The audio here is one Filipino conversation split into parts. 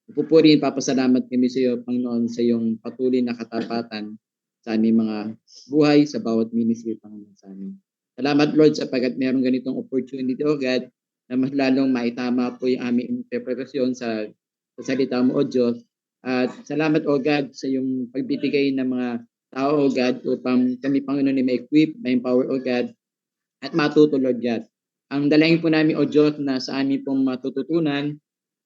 Pupuri, papasalamat kami sa iyo, Panginoon, sa iyong patuloy na katapatan sa aming mga buhay, sa bawat ministry, Panginoon, sa amin. Salamat, Lord, sapagkat mayroong ganitong opportunity, O God, na mas lalong maitama po yung aming interpretasyon sa salita mo, O Diyos. At salamat, O God, sa iyong pagbibigay ng mga tao, O God, upang kami, Panginoon, ay ma-equip, ma-empower, O God, at matuto, Lord God. Ang dalangin po namin, O Diyos, na sa amin pong matututunan,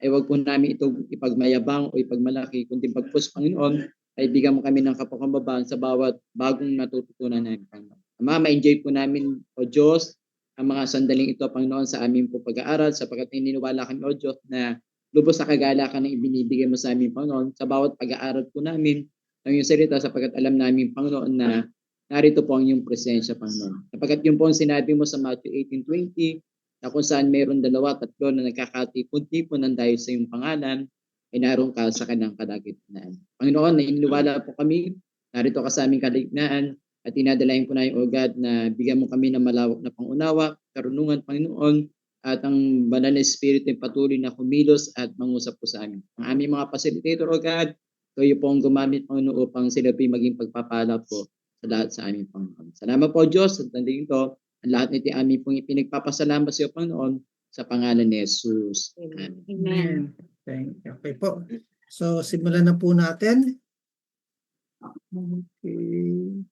ay wag po namin ito ipagmayabang o ipagmalaki, kundi pagpus, Panginoon, ay bigyan mo kami ng kapakambabaan sa bawat bagong natututunan namin, Panginoon. Ama, ma-enjoy po namin, O Diyos, ang mga sandaling ito, Panginoon, sa aming po pag-aaral, sapagkat naniniwala kami, O Diyos, na lubos sa kagalakan na ibinibigay mo sa amin, Panginoon, sa bawat pag-aaral po namin ng iyong salita, sapagkat alam namin, Panginoon, na narito po ang iyong presensya, Panginoon. Sapagkat yung po ang sinabi mo sa Matthew 18:20, na kung saan mayroon 2 o 3 na nagkakatipon-tipon ng dahil sa iyong pangalan, ay naroon ka sa kanyang kalagitnaan. Panginoon, naniniwala po kami, narito ka sa aming kalagitnaan, at dinadalayan ko na yung, O God, na bigyan mo kami ng malawak na pangunawa, karunungan, Panginoon, at ang banal na Espiritu ay patuloy na kumilos at mangusap po sa amin. Ang aming mga facilitator, O God, kayo po ang gumamit, Panginoon, upang sila po maging pagpapala po sa lahat sa aming Panginoon. Salamat po, Diyos, at nandito ito, ang lahat nito aming pong ipinagpapasalamat sa iyo, Panginoon, sa pangalan ni Jesus. Amen. Amen. Thank you. Okay po. So, simulan na po natin. Okay.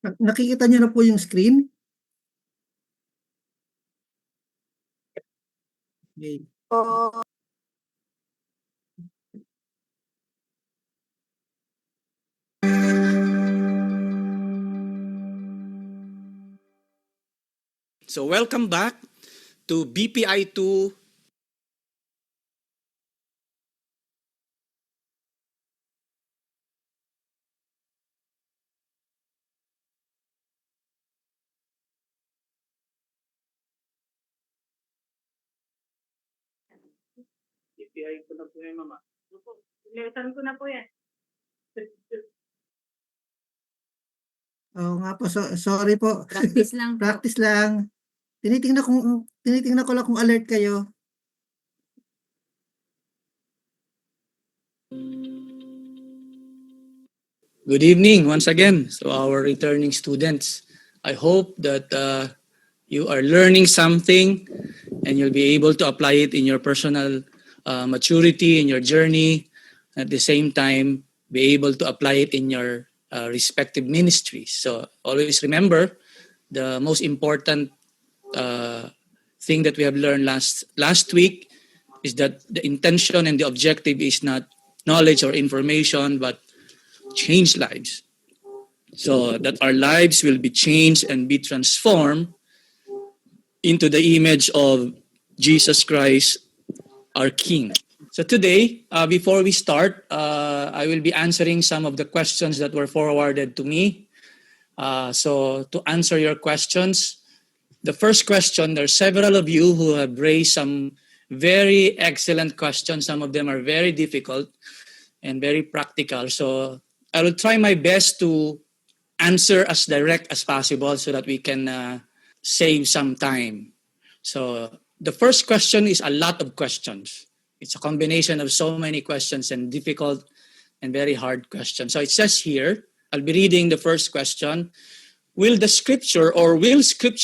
Nakikita niyo na po yung screen? Okay. So welcome back to BPI2 BPI ko na po yan, Mama. Lesson ko na po yan. Oo nga po, sorry po. Practice lang po. Practice lang. Tinitingnan ko lang kung alert kayo. Good evening once again. So our returning students, I hope that you are learning something and you'll be able to apply it in your personal maturity, in your journey. At the same time, be able to apply it in your respective ministries. So always remember the most important thing that we have learned last week is that the intention and the objective is not knowledge or information, but change lives. So that our lives will be changed and be transformed into the image of Jesus Christ, our King. So today, before we start, I will be answering some of the questions that were forwarded to me. So to answer your questions, the first question, there are several of you who have raised some very excellent questions. Some of them are very difficult and very practical. So I will try my best to answer as direct as possible so that we can save some time. So the first question is a lot of questions. It's a combination of so many questions and difficult and very hard questions. So it says here, I'll be reading the first question. Will scripture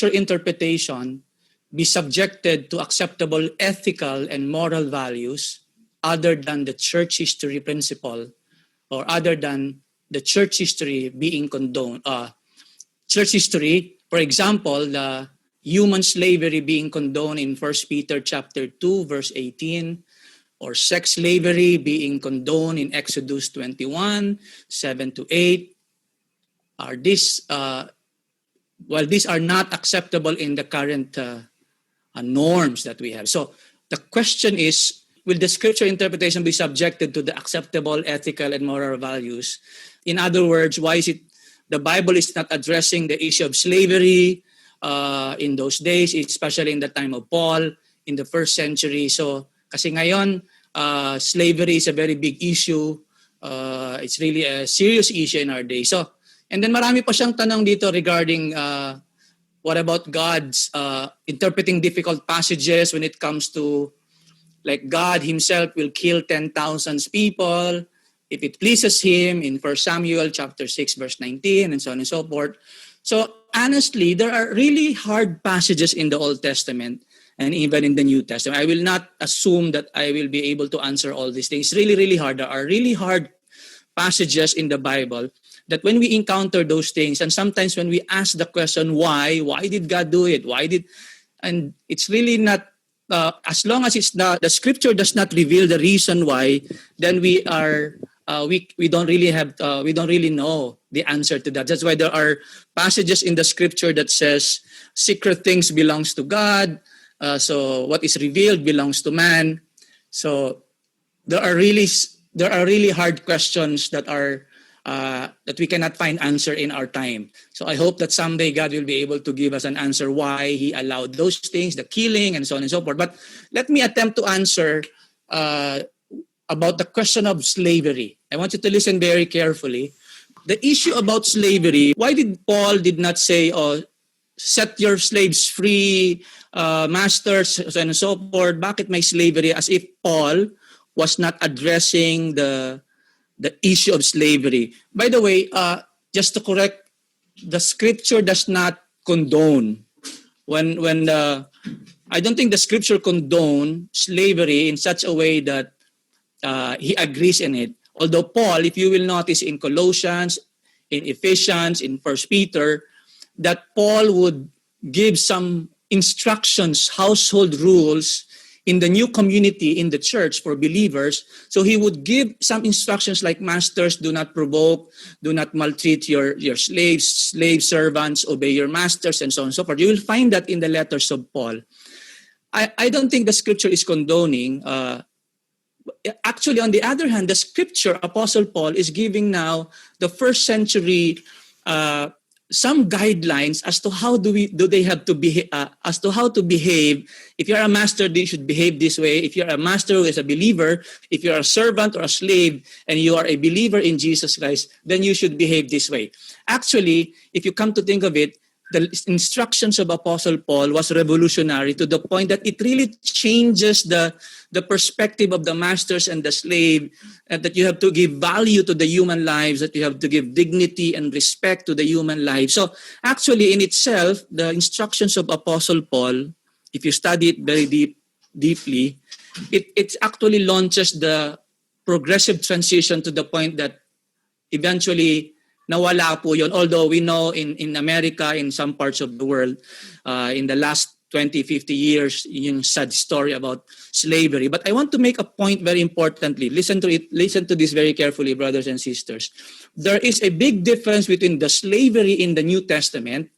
interpretation be subjected to acceptable ethical and moral values other than the church history principle or other than the church history being condoned? Church history, for example, the human slavery being condoned in 1 Peter chapter 2, verse 18, or sex slavery being condoned in Exodus 21, 7-8. While these are not acceptable in the current norms that we have. So the question is, will the scripture interpretation be subjected to the acceptable ethical and moral values In other words, why is it the Bible is not addressing the issue of slavery in those days, especially in the time of Paul in the first century. So kasi ngayon, slavery is a very big issue. It's really a serious issue in our day. So, and then marami pa siyang tanong dito regarding what about God's interpreting difficult passages when it comes to like God himself will kill 10,000 people if it pleases him in 1 Samuel chapter 6 verse 19 and so on and so forth. So honestly, there are really hard passages in the Old Testament and even in the New Testament. I will not assume that I will be able to answer all these things. Really, really hard. There are really hard passages in the Bible that when we encounter those things, and sometimes when we ask the question, why did God do it? And it's really not, as long as it's not, the scripture does not reveal the reason why, then we don't really know the answer to that. That's why there are passages in the scripture that says secret things belongs to God. So what is revealed belongs to man. So there are really hard questions that we cannot find answer in our time. So I hope that someday God will be able to give us an answer why he allowed those things, the killing and so on and so forth. But let me attempt to answer about the question of slavery. I want you to listen very carefully. The issue about slavery, why did Paul did not say, set your slaves free, masters, so on and so forth? Bakit may slavery? As if Paul was not addressing the issue of slavery. By the way, just to correct, the scripture does not condone I don't think the scripture condone slavery in such a way that he agrees in it. Although Paul, if you will notice in Colossians, in Ephesians, in 1 Peter, that Paul would give some instructions, household rules in the new community in the church for believers. So he would give some instructions like, masters, do not provoke, do not maltreat your slaves, slave servants, obey your masters, and so on and so forth. You will find that in the letters of Paul. I don't think the scripture is condoning. Actually, on the other hand, the scripture, Apostle Paul is giving now the first century some guidelines as to how they have to behave, as to how to behave. If you're a master, you should behave this way. If you're a master who is a believer, if you're a servant or a slave and you are a believer in Jesus Christ, then you should behave this way. Actually, if you come to think of it, the instructions of Apostle Paul was revolutionary to the point that it really changes the perspective of the masters and the slave, and that you have to give value to the human lives, that you have to give dignity and respect to the human life. So actually in itself, the instructions of Apostle Paul, if you study it very deeply, it actually launches the progressive transition to the point that eventually nawala po yun. Although we know in America, in some parts of the world, in the last 20, 50 years, yung sad story about slavery. But I want to make a point very importantly. Listen to this very carefully, brothers and sisters. There is a big difference between the slavery in the New Testament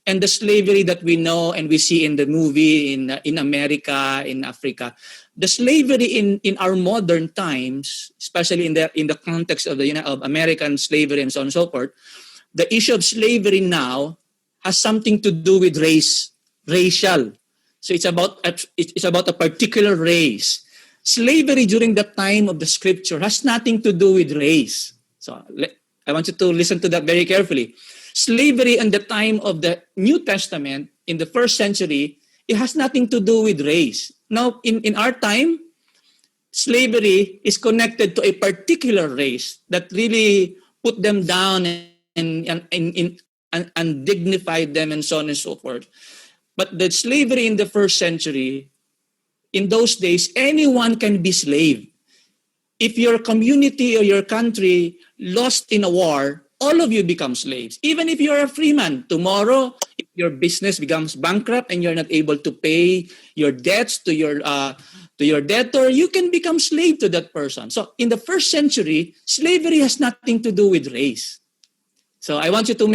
and the slavery that we know and we see in the movie in America, in Africa. The slavery in our modern times, especially in the context of of American slavery and so on and so forth, the issue of slavery now has something to do with racial. So it's about a particular race. Slavery during the time of the scripture has nothing to do with race. So I want you to listen to that very carefully. Slavery in the time of the New Testament, in the first century, it has nothing to do with race. Now, in our time, slavery is connected to a particular race that really put them down and dignified them and so on and so forth. But the slavery in the first century, in those days, anyone can be slave. If your community or your country lost in a war, all of you become slaves. Even if you're a free man, tomorrow, if your business becomes bankrupt and you're not able to pay your debts to your debtor, you can become slave to that person. So in the first century, slavery has nothing to do with race. So I want you to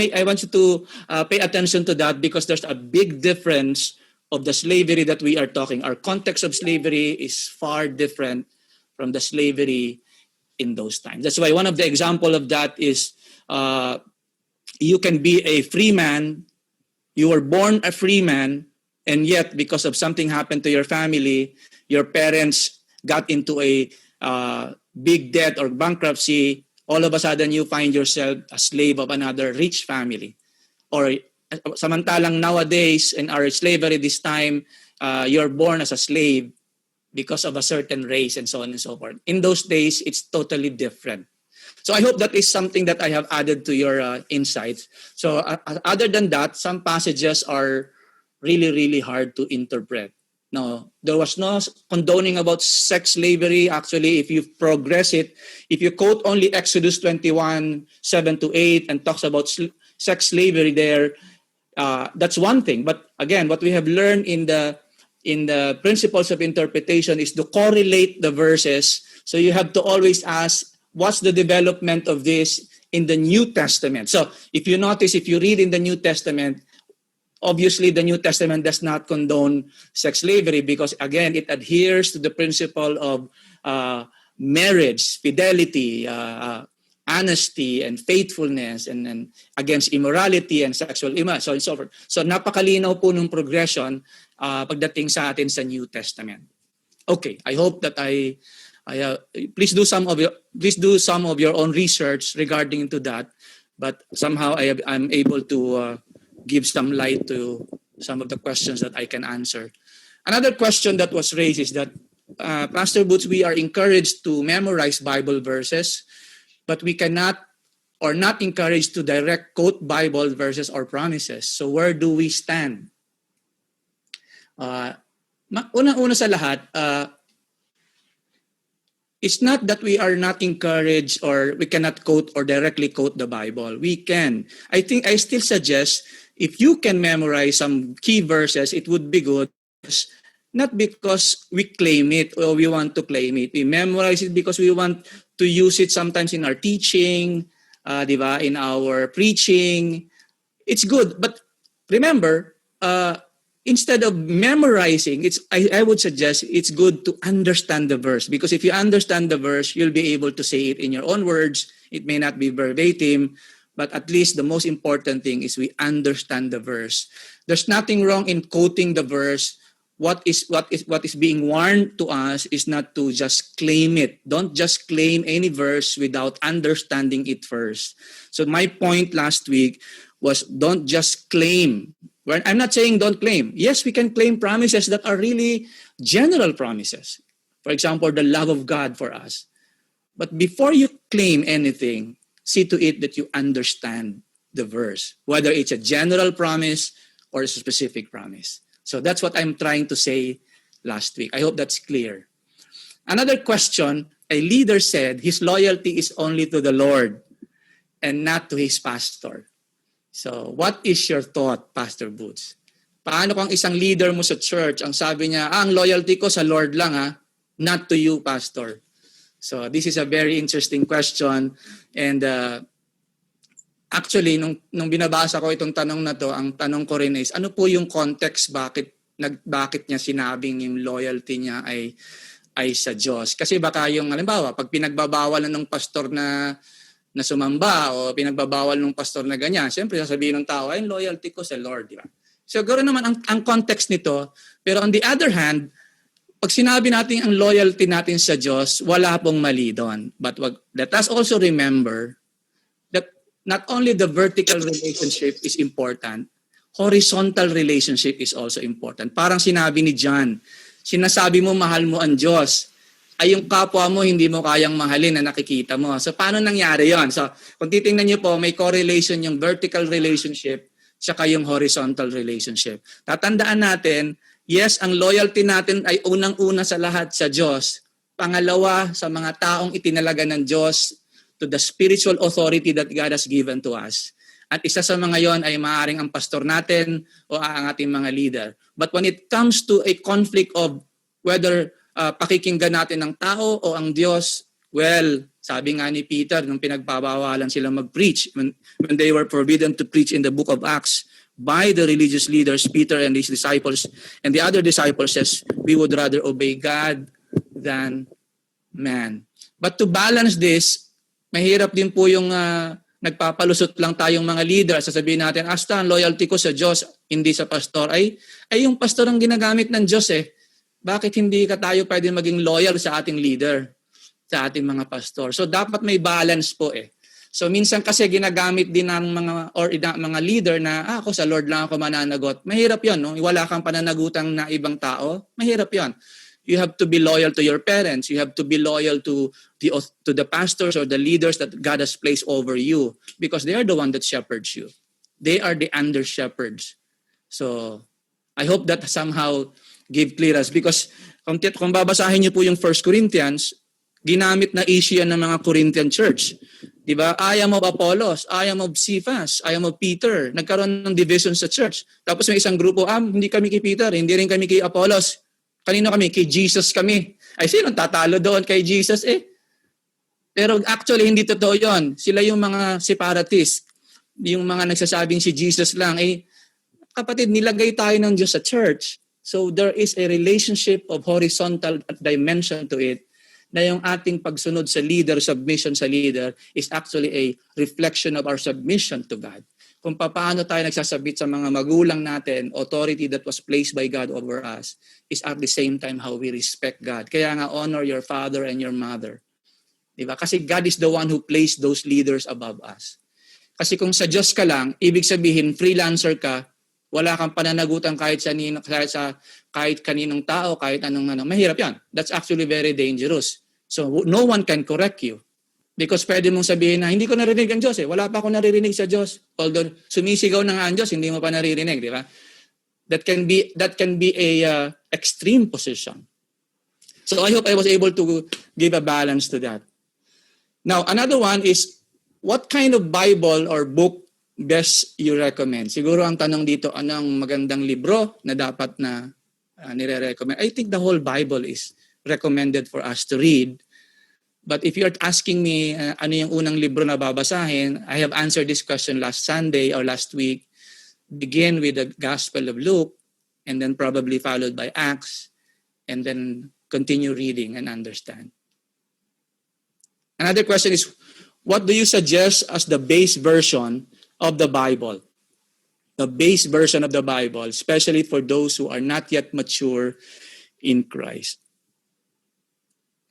pay attention to that, because there's a big difference of the slavery that we are talking. Our context of slavery is far different from the slavery in those times. That's why one of the example of that is you can be a free man, you were born a free man, and yet because of something happened to your family, your parents got into a big debt or bankruptcy, all of a sudden you find yourself a slave of another rich family. Or samantalang nowadays in our slavery this time, you're born as a slave because of a certain race and so on and so forth. In those days, it's totally different. So I hope that is something that I have added to your insights. So other than that, some passages are really, really hard to interpret. No, there was no condoning about sex slavery. Actually, if you progress it, if you quote only Exodus 21, 7-8 and talks about sex slavery there, that's one thing. But again, what we have learned in the principles of interpretation is to correlate the verses. So you have to always ask, what's the development of this in the New Testament? So if you notice, if you read in the New Testament, obviously the New Testament does not condone sex slavery because, again, it adheres to the principle of marriage, fidelity, honesty, and faithfulness, and against immorality and sexual image, so on and so forth. So napakalinaw po ng progression pagdating sa atin sa New Testament. Okay, I hope that please do some of your own research regarding to that, but somehow I'm able to give some light to some of the questions that I can answer. Another question that was raised is that Pastor Boots, we are encouraged to memorize Bible verses, but we cannot or not encouraged to direct quote Bible verses or promises. So where do we stand? Unang-una sa lahat, it's not that we are not encouraged or we cannot quote or directly quote the Bible. We can. I still suggest if you can memorize some key verses, it would be good. Not because we claim it or we want to claim it. We memorize it because we want to use it sometimes in our teaching, diba? In our preaching. It's good. But remember, instead of memorizing, I would suggest it's good to understand the verse. Because if you understand the verse, you'll be able to say it in your own words. It may not be verbatim, but at least the most important thing is we understand the verse. There's nothing wrong in quoting the verse. What is being warned to us is not to just claim it. Don't just claim any verse without understanding it first. So my point last week was don't just claim. I'm not saying don't claim. Yes, we can claim promises that are really general promises. For example, the love of God for us. But before you claim anything, see to it that you understand the verse, whether it's a general promise or a specific promise. So that's what I'm trying to say last week. I hope that's clear. Another question, a leader said his loyalty is only to the Lord and not to his pastor. So what is your thought, Pastor Boots? Paano kung isang leader mo sa church, ang sabi niya, ang loyalty ko sa Lord lang not to you, Pastor. So this is a very interesting question. And actually, nung binabasa ko itong tanong na to, ang tanong ko rin is, ano po yung context bakit niya sinabing yung loyalty niya ay sa Diyos? Kasi baka yung, halimbawa, pag pinagbabawalan ng pastor na sumamba o pinagbabawal ng pastor na ganyan, siyempre sasabihin ng tao, ay loyalty ko sa Lord, di ba? So ganoon naman ang context nito. Pero on the other hand, pag sinabi natin ang loyalty natin sa Diyos, wala pong mali doon. But let us also remember that not only the vertical relationship is important, horizontal relationship is also important. Parang sinabi ni John, sinasabi mo mahal mo ang Diyos, ay yung kapwa mo hindi mo kayang mahalin na nakikita mo. So paano nangyari yon? So kung titingnan niyo po, may correlation yung vertical relationship saka yung horizontal relationship. Tatandaan natin, yes, ang loyalty natin ay unang-una sa lahat sa Diyos. Pangalawa, sa mga taong itinalaga ng Diyos to the spiritual authority that God has given to us. At isa sa mga yon ay maaaring ang pastor natin o ang ating mga leader. But when it comes to a conflict of whether pakikinggan natin ng tao o ang Diyos, well, sabi nga ni Peter nung pinagbabawalan sila mag-preach, when they were forbidden to preach in the book of Acts by the religious leaders, Peter and his disciples, and the other disciples says, we would rather obey God than man. But to balance this, mahirap din po yung nagpapalusot lang tayong mga leader, sasabihin natin, Stan, loyalty ko sa Diyos, hindi sa pastor. Ay yung pastor ang ginagamit ng Diyos eh. Bakit hindi ka tayo pwede maging loyal sa ating leader, sa ating mga pastor? So dapat may balance po eh. So minsan kasi ginagamit din ng mga leader na ako sa Lord lang ako mananagot. Mahirap 'yon, no? Wala kang pananagutang na ibang tao. Mahirap 'yon. You have to be loyal to your parents. You have to be loyal to the pastors or the leaders that God has placed over you because they are the one that shepherds you. They are the under shepherds. So I hope that somehow give clearance because kung babasahin niyo po yung 1 Corinthians, ginamit na issue yan ng mga Corinthian church. Diba? I am of Apollos, I am of Cephas, I am of Peter. Nagkaroon ng division sa church. Tapos may isang grupo, hindi kami kay Peter, hindi rin kami kay Apollos. Kanino kami? Kay Jesus kami. Ay, sino tatalo doon kay Jesus eh? Pero actually, hindi totoo yun. Sila yung mga separatist. Yung mga nagsasabing si Jesus lang. Eh, kapatid, nilagay tayo ng Diyos sa church. So there is a relationship of horizontal dimension to it na yung ating pagsunod sa leader, submission sa leader is actually a reflection of our submission to God. Kung paano tayo nagsasabit sa mga magulang natin, authority that was placed by God over us, is at the same time how we respect God. Kaya nga, honor your father and your mother. Diba? Kasi God is the one who placed those leaders above us. Kasi kung sa Diyos ka lang, ibig sabihin, freelancer ka, wala kang pananagutan kahit kaninong tao, kahit anong mahirap yan. That's actually very dangerous. So no one can correct you. Because pwede mong sabihin na, hindi ko narinig ang Diyos eh. Wala pa ako naririnig sa Diyos. Although sumisigaw na nga ang Diyos, hindi mo pa naririnig, di ba? That can be a extreme position. So I hope I was able to give a balance to that. Now, another one is, what kind of Bible or book best you recommend? Siguro ang tanong dito, anong magandang libro na dapat na nire-recommend? I think the whole Bible is recommended for us to read. But if you're asking me ano yung unang libro na babasahin, I have answered this question last Sunday or last week. Begin with the Gospel of Luke and then probably followed by Acts and then continue reading and understand. Another question is, what do you suggest as the base version of the Bible? The base version of the Bible, especially for those who are not yet mature in Christ.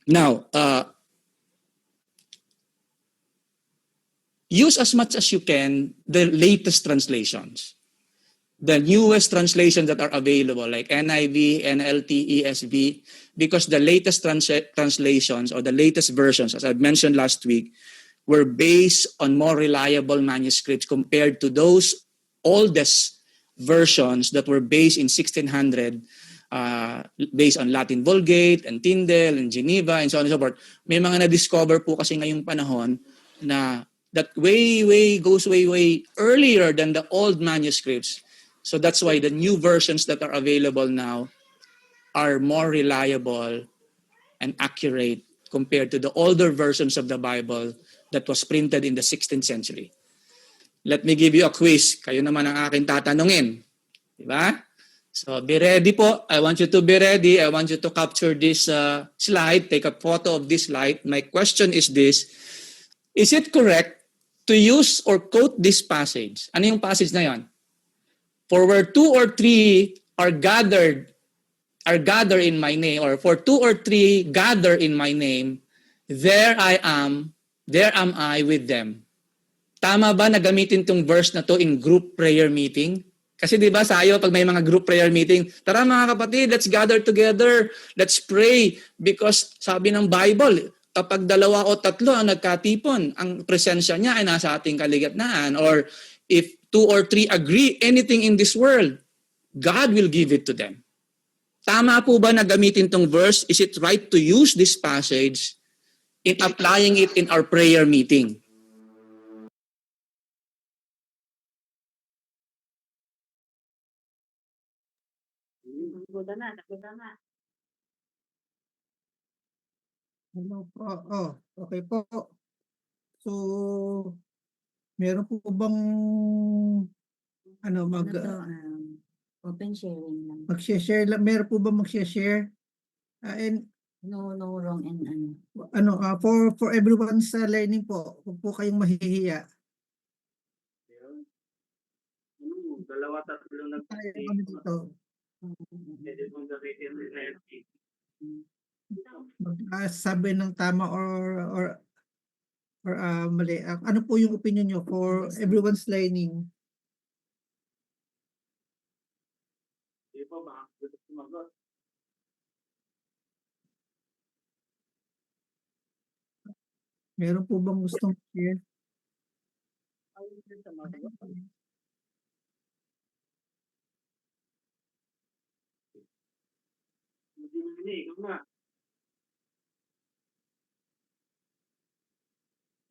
Now, use as much as you can the latest translations. The newest translations that are available like NIV, NLT, ESV, because the latest translations or the latest versions, as I mentioned last week, were based on more reliable manuscripts compared to those oldest versions that were based in 1600, based on Latin Vulgate and Tyndale and Geneva and so on and so forth. May mga na-discover po kasi ngayong panahon na that goes way earlier than the old manuscripts. So that's why the new versions that are available now are more reliable and accurate compared to the older versions of the Bible that was printed in the 16th century. Let me give you a quiz. Kayo naman ang aking tatanungin. Diba? So be ready po. I want you to be ready. I want you to capture this slide. Take a photo of this slide. My question is this. Is it correct to use or quote this passage? Ano yung passage na yon? For where 2 or 3 are gathered in my name, or for 2 or 3 gather in my name, there am I with them. Tama ba na gamitin tong verse na to in group prayer meeting? Kasi di ba sayo pag may mga group prayer meeting, tara mga kapatid, let's gather together, let's pray. Because sabi ng Bible, kapag 2 o 3 ang nagkatipon, ang presensya niya ay nasa ating kaligitnaan. Or if 2 or 3 agree anything in this world, God will give it to them. Tama po ba na gamitin tong verse? Is it right to use this passage in applying it in our prayer meeting? Tama. Ano po? Okay po. So, meron po bang Open sharing lang. mag-share lang? Meron po ba mag-share? And No wrong and for everyone's learning po, huwag po kayong mahihiya. Tayo kami dito. Sabi ng tama or mali. Ano po yung opinion nyo for everyone's learning? Meron po bang gustong share?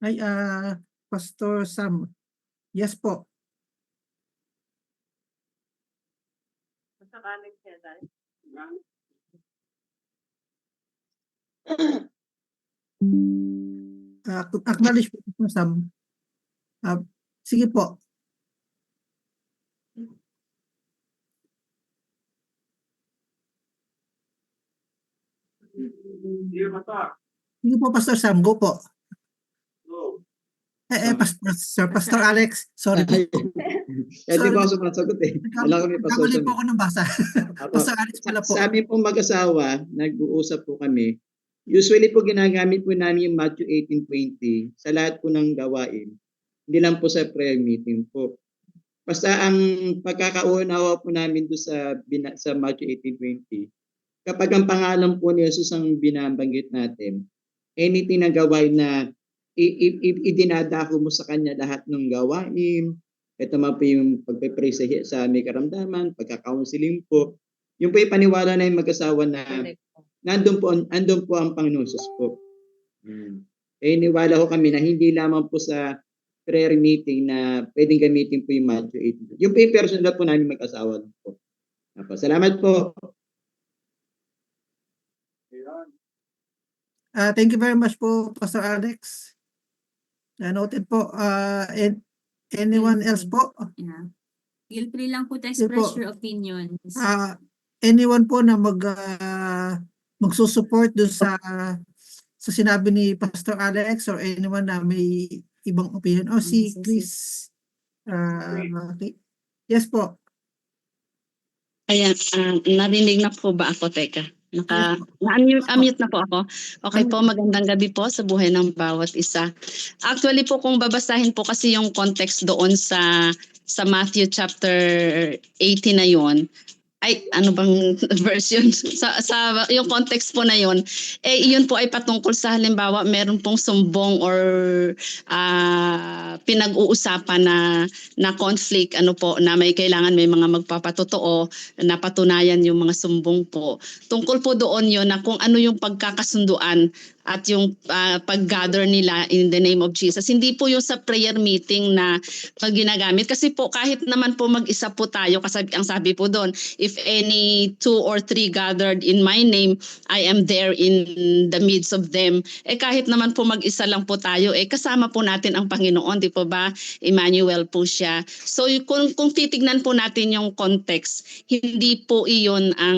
Ay, Pastor Sam. Yes po. Acknowledge po, Pastor Sam. Sige po. Sige po, Pastor Sam. Go po. Pastor Alex. Sorry po. Hindi po ako sumasagot eh. Kailangan may Pastor Kamali Sam. po ako ng basa. Apo. Pastor Alex pala po. Sa amin pong mag-asawa, nag-uusap po kami. Usually po ginagamit po namin yung Matthew 18:20 sa lahat po ng gawain. Hindi lang po sa prayer meeting po. Basta ang pagkakaunawa po namin doon sa Matthew 18:20, kapag ang pangalan po ni Jesus ang binabanggit natin, anything na gawain na idinadako mo sa kanya lahat ng gawain, ito man po yung pagpe-pray sa may karamdaman, pagka-counseling po, yung po yung paniwala na yung mag-asawa na nandun po ang Panginoon Jesus po. Niwala ko kami na hindi lamang po sa prayer meeting na pwedeng gamitin po yung Matthew 18. Yung po yung personal po namin mag-asawa po. Salamat po. Thank you very much po, Pastor Alex. Noted po. Anyone else po? Yeah. Feel free lang po to Sige po. express your opinions. Anyone po na magsusupport dun sa sinabi ni Pastor Alex or anyone na may ibang opinion? Si Chris. Okay. Yes po. Ayan, narinig na po ba ako? Teka, na-unmute na po ako. Okay po, magandang gabi po sa buhay ng bawat isa. Actually po, kung babasahin po kasi yung context doon sa Matthew chapter 18 na yon, ay ano bang version sa yung context po na yon, yun po ay patungkol sa halimbawa meron pong sumbong or pinag-uusapan na conflict na may kailangan may mga magpapatotoo na patunayan yung mga sumbong po. Tungkol po doon yon na kung ano yung pagkakasunduan at yung pag-gather nila in the name of Jesus. Hindi po yung sa prayer meeting na ginagamit. Kasi po kahit naman po mag-isa po tayo, kasi ang sabi po doon, if any 2 or 3 gathered in my name, I am there in the midst of them. Kahit naman po mag-isa lang po tayo, kasama po natin ang Panginoon, di po ba? Emmanuel po siya. So kung titignan po natin yung context, hindi po iyon ang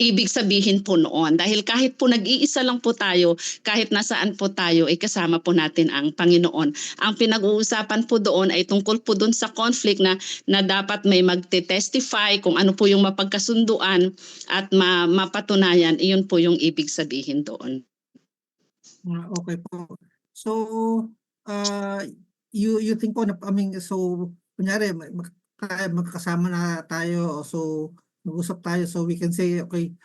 ibig sabihin po noon. Dahil kahit po nag-iisa lang po tayo, kahit nasaan po tayo, kasama po natin ang Panginoon. Ang pinag-uusapan po doon ay tungkol po doon sa conflict na dapat may magte-testify kung ano po yung mapagkasunduan at mapatunayan. Iyon po yung ibig sabihin doon. Okay po. So, you think po na, so, kunyari, magkasama na tayo, so, mag-usap tayo, so we can say, okay,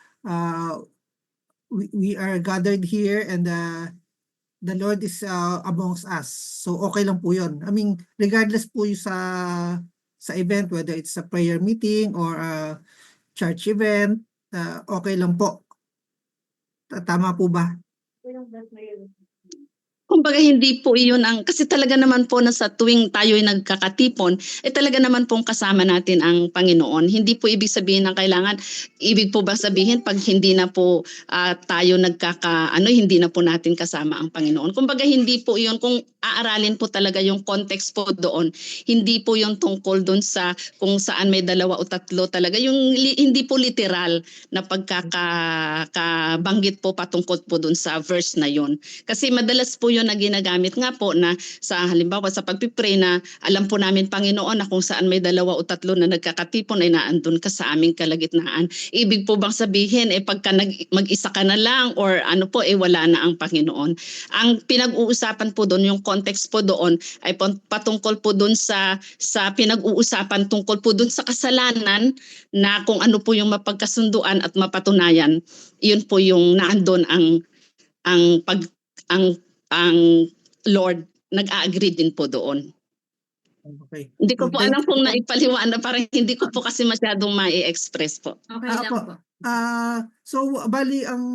we are gathered here and the Lord is amongst us. So, okay lang po yun. Regardless po yung sa event, whether it's a prayer meeting or a church event, okay lang po. Tama po ba? Kumbaga hindi po iyon kasi talaga naman po na sa tuwing tayo'y nagkakatipon, talaga naman pong kasama natin ang Panginoon. Hindi po ibig sabihin ng kailangan, ibig po ba sabihin pag hindi na po tayo hindi na po natin kasama ang Panginoon. Kumbaga hindi po iyon, kung aaralin po talaga yung context po doon, hindi po yung tungkol doon sa kung saan may 2 o 3 talaga, yung hindi po literal na pagkakabanggit po patungkol po doon sa verse na yun. Kasi madalas po yun na ginagamit nga po na sa halimbawa sa pagpipray na alam po namin Panginoon na kung saan may 2 o 3 na nagkakatipon ay naandun ka sa aming kalagitnaan. Ibig po bang sabihin pagka mag-isa ka na lang or ano po wala na ang Panginoon. Ang pinag-uusapan po doon, yung context po doon ay patungkol po doon sa pinag-uusapan tungkol po doon sa kasalanan na kung ano po yung mapagkasunduan at mapatunayan. Yun po yung naandun ang Lord nag-a-agree din po doon. Okay. Hindi ko So, po thank alam you kung po. naipaliwanag, parang hindi ko po kasi masyadong mai-express po. Okay lang Opo. po. So bali ang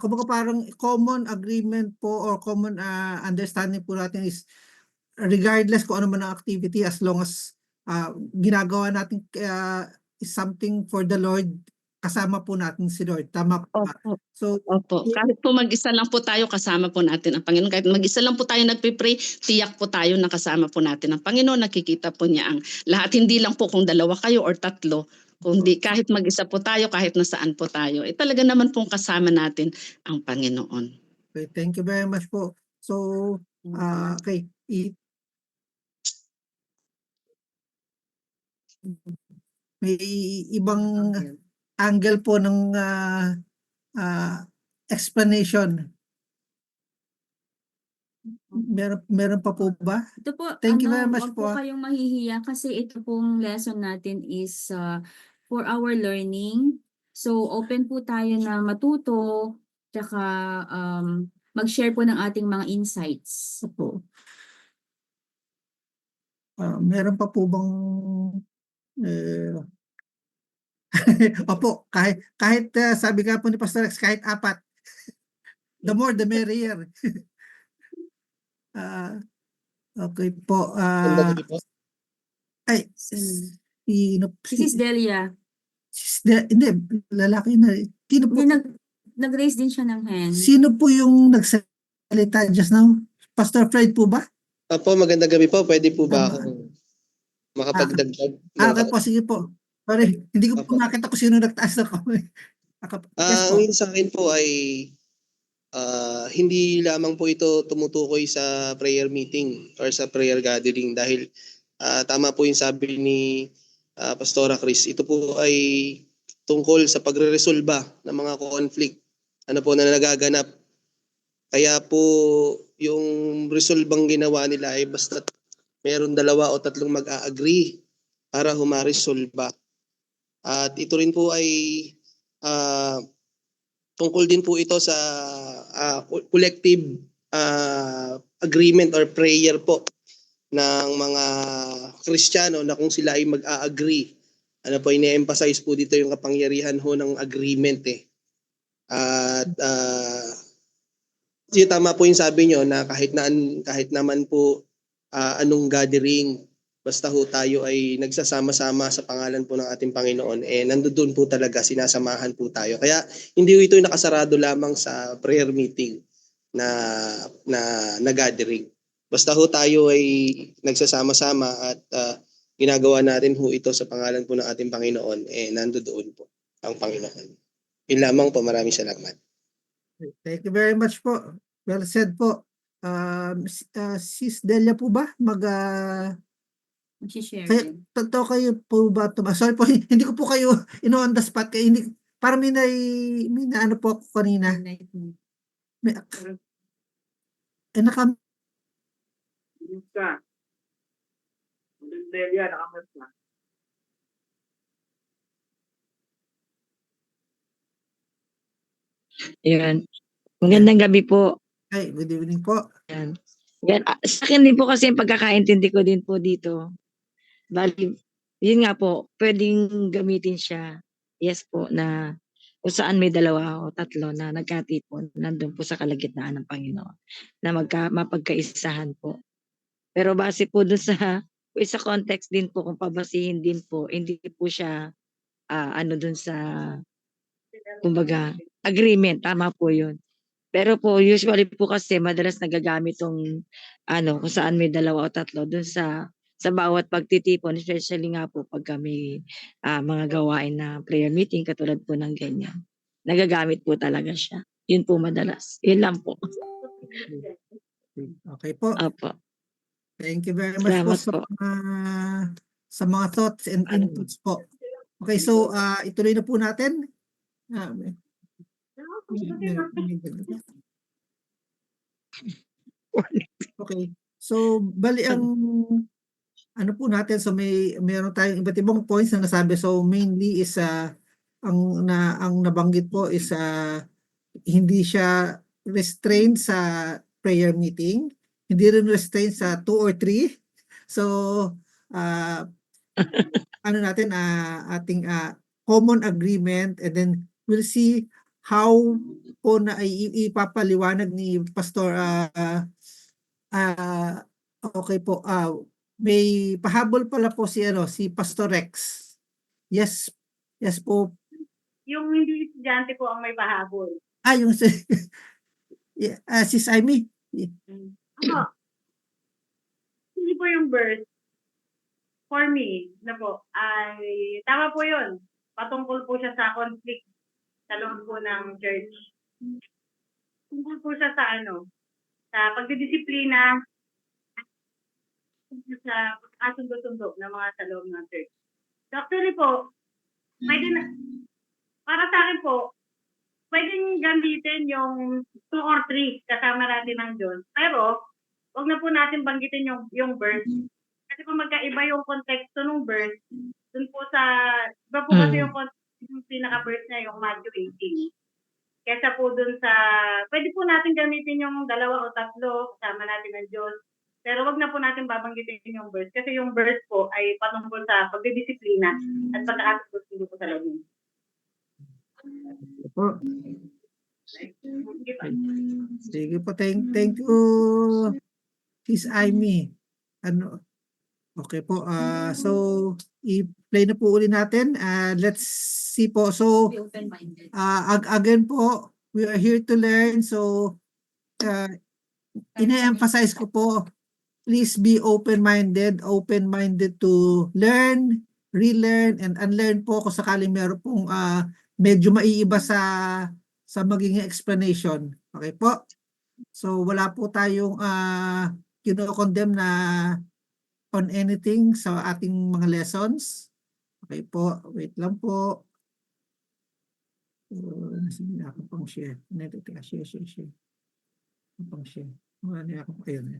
kumbaga parang common agreement po or common understanding po natin is regardless kung ano man ang activity, as long as ginagawa natin is something for the Lord, kasama po natin si Lord. Tama po ba? Opo. So Opo. Kahit po mag-isa lang po tayo, kasama po natin ang Panginoon. Kahit mag-isa lang po tayo nagpipray, tiyak po tayo na kasama po natin ang Panginoon. Nakikita po niya ang lahat. Hindi lang po kung 2 kayo or 3, kundi kahit mag-isa po tayo, kahit nasaan po tayo. Talaga naman pong kasama natin ang Panginoon. okay, thank you very much po. So okay, may ibang angle po ng explanation. Meron pa po ba? Ito po, Thank you very much wag po, po kayong mahihiya kasi ito pong lesson natin is for our learning. So open po tayo na matuto, tsaka mag-share po ng ating mga insights. Opo. Meron pa po bang opo, kahit sabi nga po ni Pastor Rex, kahit 4. The more the merrier. Okay po. Ay, sino? Si Sis Delia, Hindi, lalaki na. Sino po, nag-raise din siya ng hand. sino po yung nagsalita just now? Pastor Fred po ba? Opo, magandang gabi po. Pwede po ba Tama. akong makapagdagdag? Okay po, sige po. Sorry, hindi ko po Opo. nakita kung sino nagtaas ng kamay. Yes po. Ang sa akin po ay hindi lamang po ito tumutukoy sa prayer meeting or sa prayer gathering dahil tama po yung sabi ni Pastora Chris. Ito po ay tungkol sa pagre-resolba ng mga conflict na nagaganap. Kaya po yung resolbang ginawa nila ay basta meron 2 o 3 mag-a-agree para humaresolba. At ito rin po ay tungkol din po ito sa collective agreement or prayer po ng mga Kristiyano na kung sila ay mag-a-agree. Ine-emphasize po dito yung kapangyarihan ho ng agreement At tama po yung sabi nyo na kahit naman po anong gathering, basta ho tayo ay nagsasama-sama sa pangalan po ng ating Panginoon, nandoon po talaga, sinasamahan po tayo. Kaya hindi ito nakasarado lamang sa prayer meeting na gathering. Basta ho tayo ay nagsasama-sama at ginagawa natin ho ito sa pangalan po ng ating Panginoon, nandoon po ang Panginoon. Yun lamang po, maraming salamat. Thank you very much po. Well said po. Sis Delia po ba? Mag-share din. Totoo kayo po ba? Sorry po, hindi ko po kayo on the spot. Kaya hindi, parang may na ano po ako kanina. May, Ayan. Magandang gabi po. Ay, good evening po. Ayan. Yan. Sa akin din po kasi yung pagkakaintindi ko din po dito. Bali, yun nga po, pwedeng gamitin siya. Yes po, na kung saan may 2 o 3 na nagkatipon, nandun po sa kalagitnaan ng Panginoon, na mapagkaisahan po. Pero base po dun sa context din po, kung pabasihin din po, hindi po siya dun sa kumbaga agreement, tama po yun. Pero po usually po kasi madalas nagagamit tong kung saan may 2 o 3 dun sa bawat pagtitipon, especially nga po pag may mga gawain na prayer meeting katulad po ng ganyan. Nagagamit po talaga siya. Yun po madalas. Yun lang po. Okay po. Opo. Thank you very much po Salamat po. sa mga thoughts and inputs po. Okay, so ituloy na po natin. Okay. So bali ang ano po natin, so meron tayong iba't ibang points na nasabi. So mainly is ang nabanggit po is hindi siya restrained sa prayer meeting, hindi rin restrained sa 2 or 3. So ano natin ating common agreement, and then we'll see how po na ipapaliwanag ni Pastor okay po. May pahabol pala po si Pastor Rex. Yes po. Yung hindi estudyante po ang may pahabol. Yung Sis Amy. Ako, hindi po yung verse, for me, na po, ay tama po yun. Patungkol po siya sa conflict sa loob po ng church. Tungkol po siya sa sa pagdidisiplina, sa asundo-sundo ng mga sa loob ng church. So actually po, para sa akin po, pwedeng gamitin yung 2 or 3 kasama natin ng Diyos. Pero, wag na po natin banggitin yung verse. Kasi kung magkaiba yung konteksto ng verse, dun po sa, iba po kasi yung pinaka-verse niya, yung Matthew 18. Kesa po dun sa, pwede po natin gamitin yung 2 o 3 kasama natin ng Diyos. Pero wag na po natin babanggitin yung verse. Kasi yung verse po ay patungkol sa pagdidisiplina at pagkakasundo po sa loob. Sige po, thank you, Sis Amy. Okay po, so i-play na po ulit natin. Let's see po. So, again po, we are here to learn. So, ina-emphasize ko po, please be open-minded to learn, relearn, and unlearn po kung sakaling meron pong medyo maiiba sa magiging explanation. Okay po? So wala po tayong kino-condemn na on anything sa ating mga lessons. Okay po, wait lang po. Sige, ako pang share. Share. Pang share. Ano ako ayun.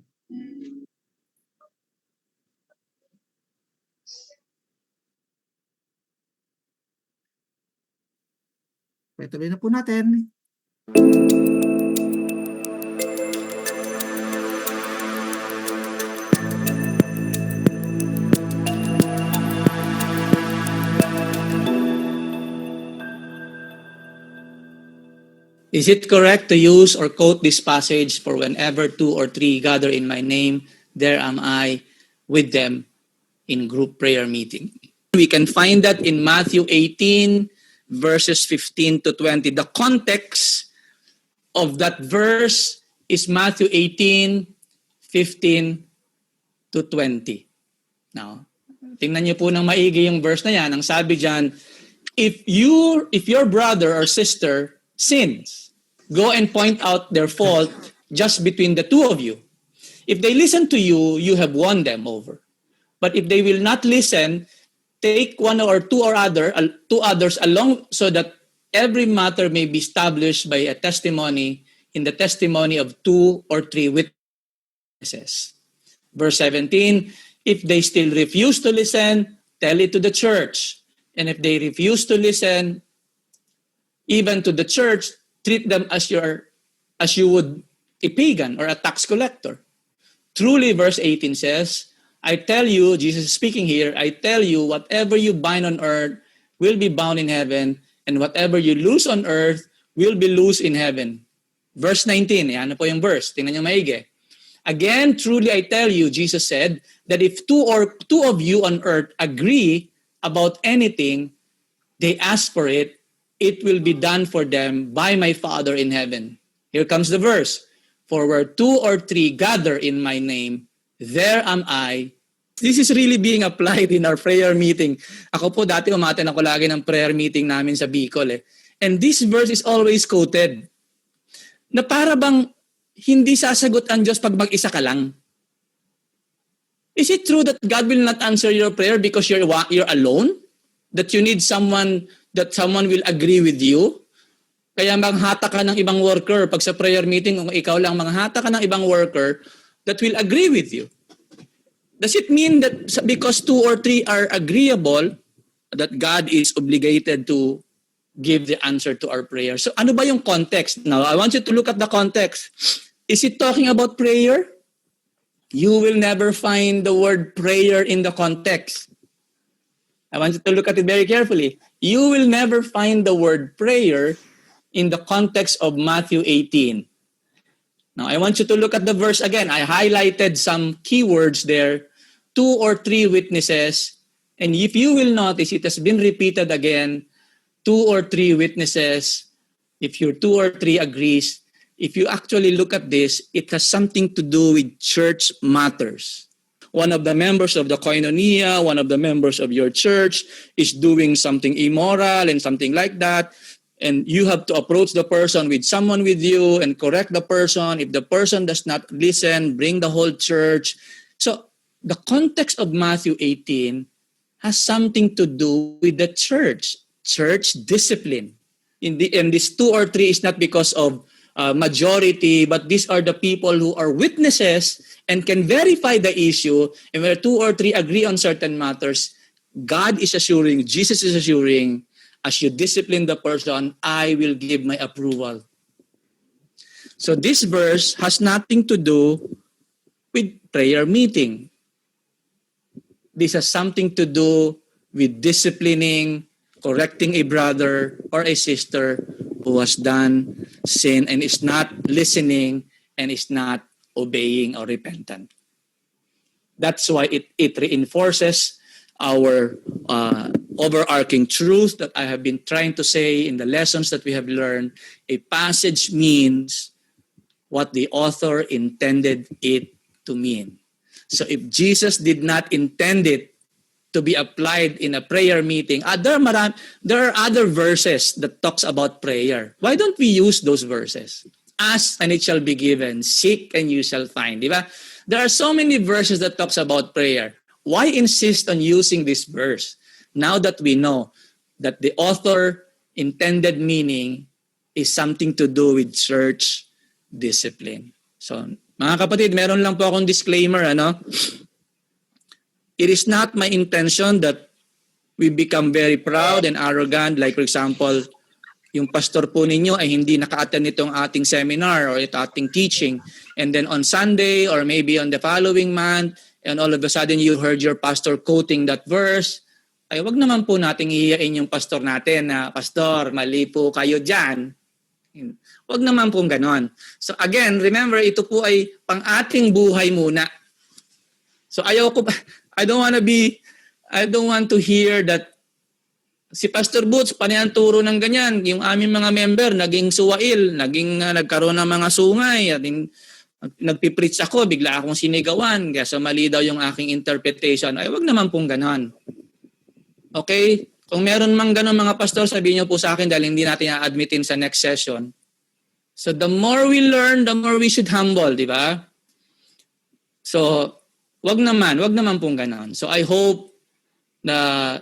Tuloy na po natin. Is it correct to use or quote this passage for whenever 2 or 3 gather in my name, there am I with them in group prayer meeting? We can find that in Matthew 18, verses 15 to 20. The context of that verse is Matthew 18, 15 to 20. Now, tingnan niyo po ng maigi yung verse na yan. Ang sabi diyan, if your brother or sister sins, go and point out their fault just between the two of you. If they listen to you, you have won them over. But if they will not listen, take 1 or 2 others along, so that every matter may be established by a testimony, in the testimony of 2 or 3 witnesses. Verse 17, if they still refuse to listen, tell it to the church. And if they refuse to listen, even to the church, treat them as you would a pagan or a tax collector. Truly, verse 18 says, I tell you, Jesus is speaking here, I tell you, whatever you bind on earth will be bound in heaven, and whatever you loose on earth will be loose in heaven. Verse 19, yan na po yung verse. Tingnan niyo maigi. Again, truly I tell you, Jesus said, that if two of you on earth agree about anything, they ask for it, it will be done for them by my Father in heaven. Here comes the verse. For where 2 or 3 gather in my name, there am I. This is really being applied in our prayer meeting. Ako po dati umaten ako lagi ng prayer meeting namin sa Bicol. And this verse is always quoted. Na para bang hindi sasagot ang Diyos pag mag-isa ka lang? Is it true that God will not answer your prayer because you're alone? That you need someone, that someone will agree with you? Kaya manghata ka ng ibang worker pag sa prayer meeting, kung ikaw lang manghata ka ng ibang worker that will agree with you. Does it mean that because 2 or 3 are agreeable, that God is obligated to give the answer to our prayer? So ano ba yung context? Now, I want you to look at the context. Is it talking about prayer? You will never find the word prayer in the context. I want you to look at it very carefully. You will never find the word prayer in the context of Matthew 18. Now, I want you to look at the verse again. I highlighted some keywords there. 2 or 3 witnesses. And if you will notice, it has been repeated again. 2 or 3 witnesses. If your 2 or 3 agrees, if you actually look at this, it has something to do with church matters. One of the members of the koinonia, one of the members of your church is doing something immoral and something like that. And you have to approach the person with someone with you and correct the person. If the person does not listen, bring the whole church. So the context of Matthew 18 has something to do with the church discipline. And this 2 or 3 is not because of majority, but these are the people who are witnesses and can verify the issue. And where 2 or 3 agree on certain matters, God is assuring, Jesus is assuring, as you discipline the person, I will give my approval. So this verse has nothing to do with prayer meeting. This has something to do with disciplining, correcting a brother or a sister who has done sin and is not listening and is not obeying or repentant. That's why it reinforces our overarching truth that I have been trying to say in the lessons that we have learned. A passage means what the author intended it to mean. So if Jesus did not intend it to be applied in a prayer meeting, there are other verses that talks about prayer. Why don't we use those verses? Ask and it shall be given. Seek and you shall find. Diba? There are so many verses that talks about prayer. Why insist on using this verse? Now that we know that the author intended meaning is something to do with church discipline. So, mga kapatid, meron lang po akong disclaimer, It is not my intention that we become very proud and arrogant. Like for example, yung pastor po ninyo ay hindi naka-attend itong ating seminar or itong ating teaching. And then on Sunday or maybe on the following month, and all of a sudden you heard your pastor quoting that verse, ay wag naman po nating ihiyain yung pastor natin na, Pastor, mali po kayo dyan. Wag naman po ganon. So again, remember, ito po ay pang-ating buhay muna. So I don't want to hear that si Pastor Boots, panay turo ng ganyan. Yung aming mga member, naging suwail, nagkaroon ng mga sungay, at nagpipreach ako, bigla akong sinigawan, kaya mali daw yung aking interpretation. Ay, wag naman pong ganon. Okay? Kung meron mang ganon mga pastor, sabihin niyo po sa akin dahil hindi natin i-admitin sa next session. So the more we learn, the more we should humble, di ba? So, wag naman pong ganon. So I hope na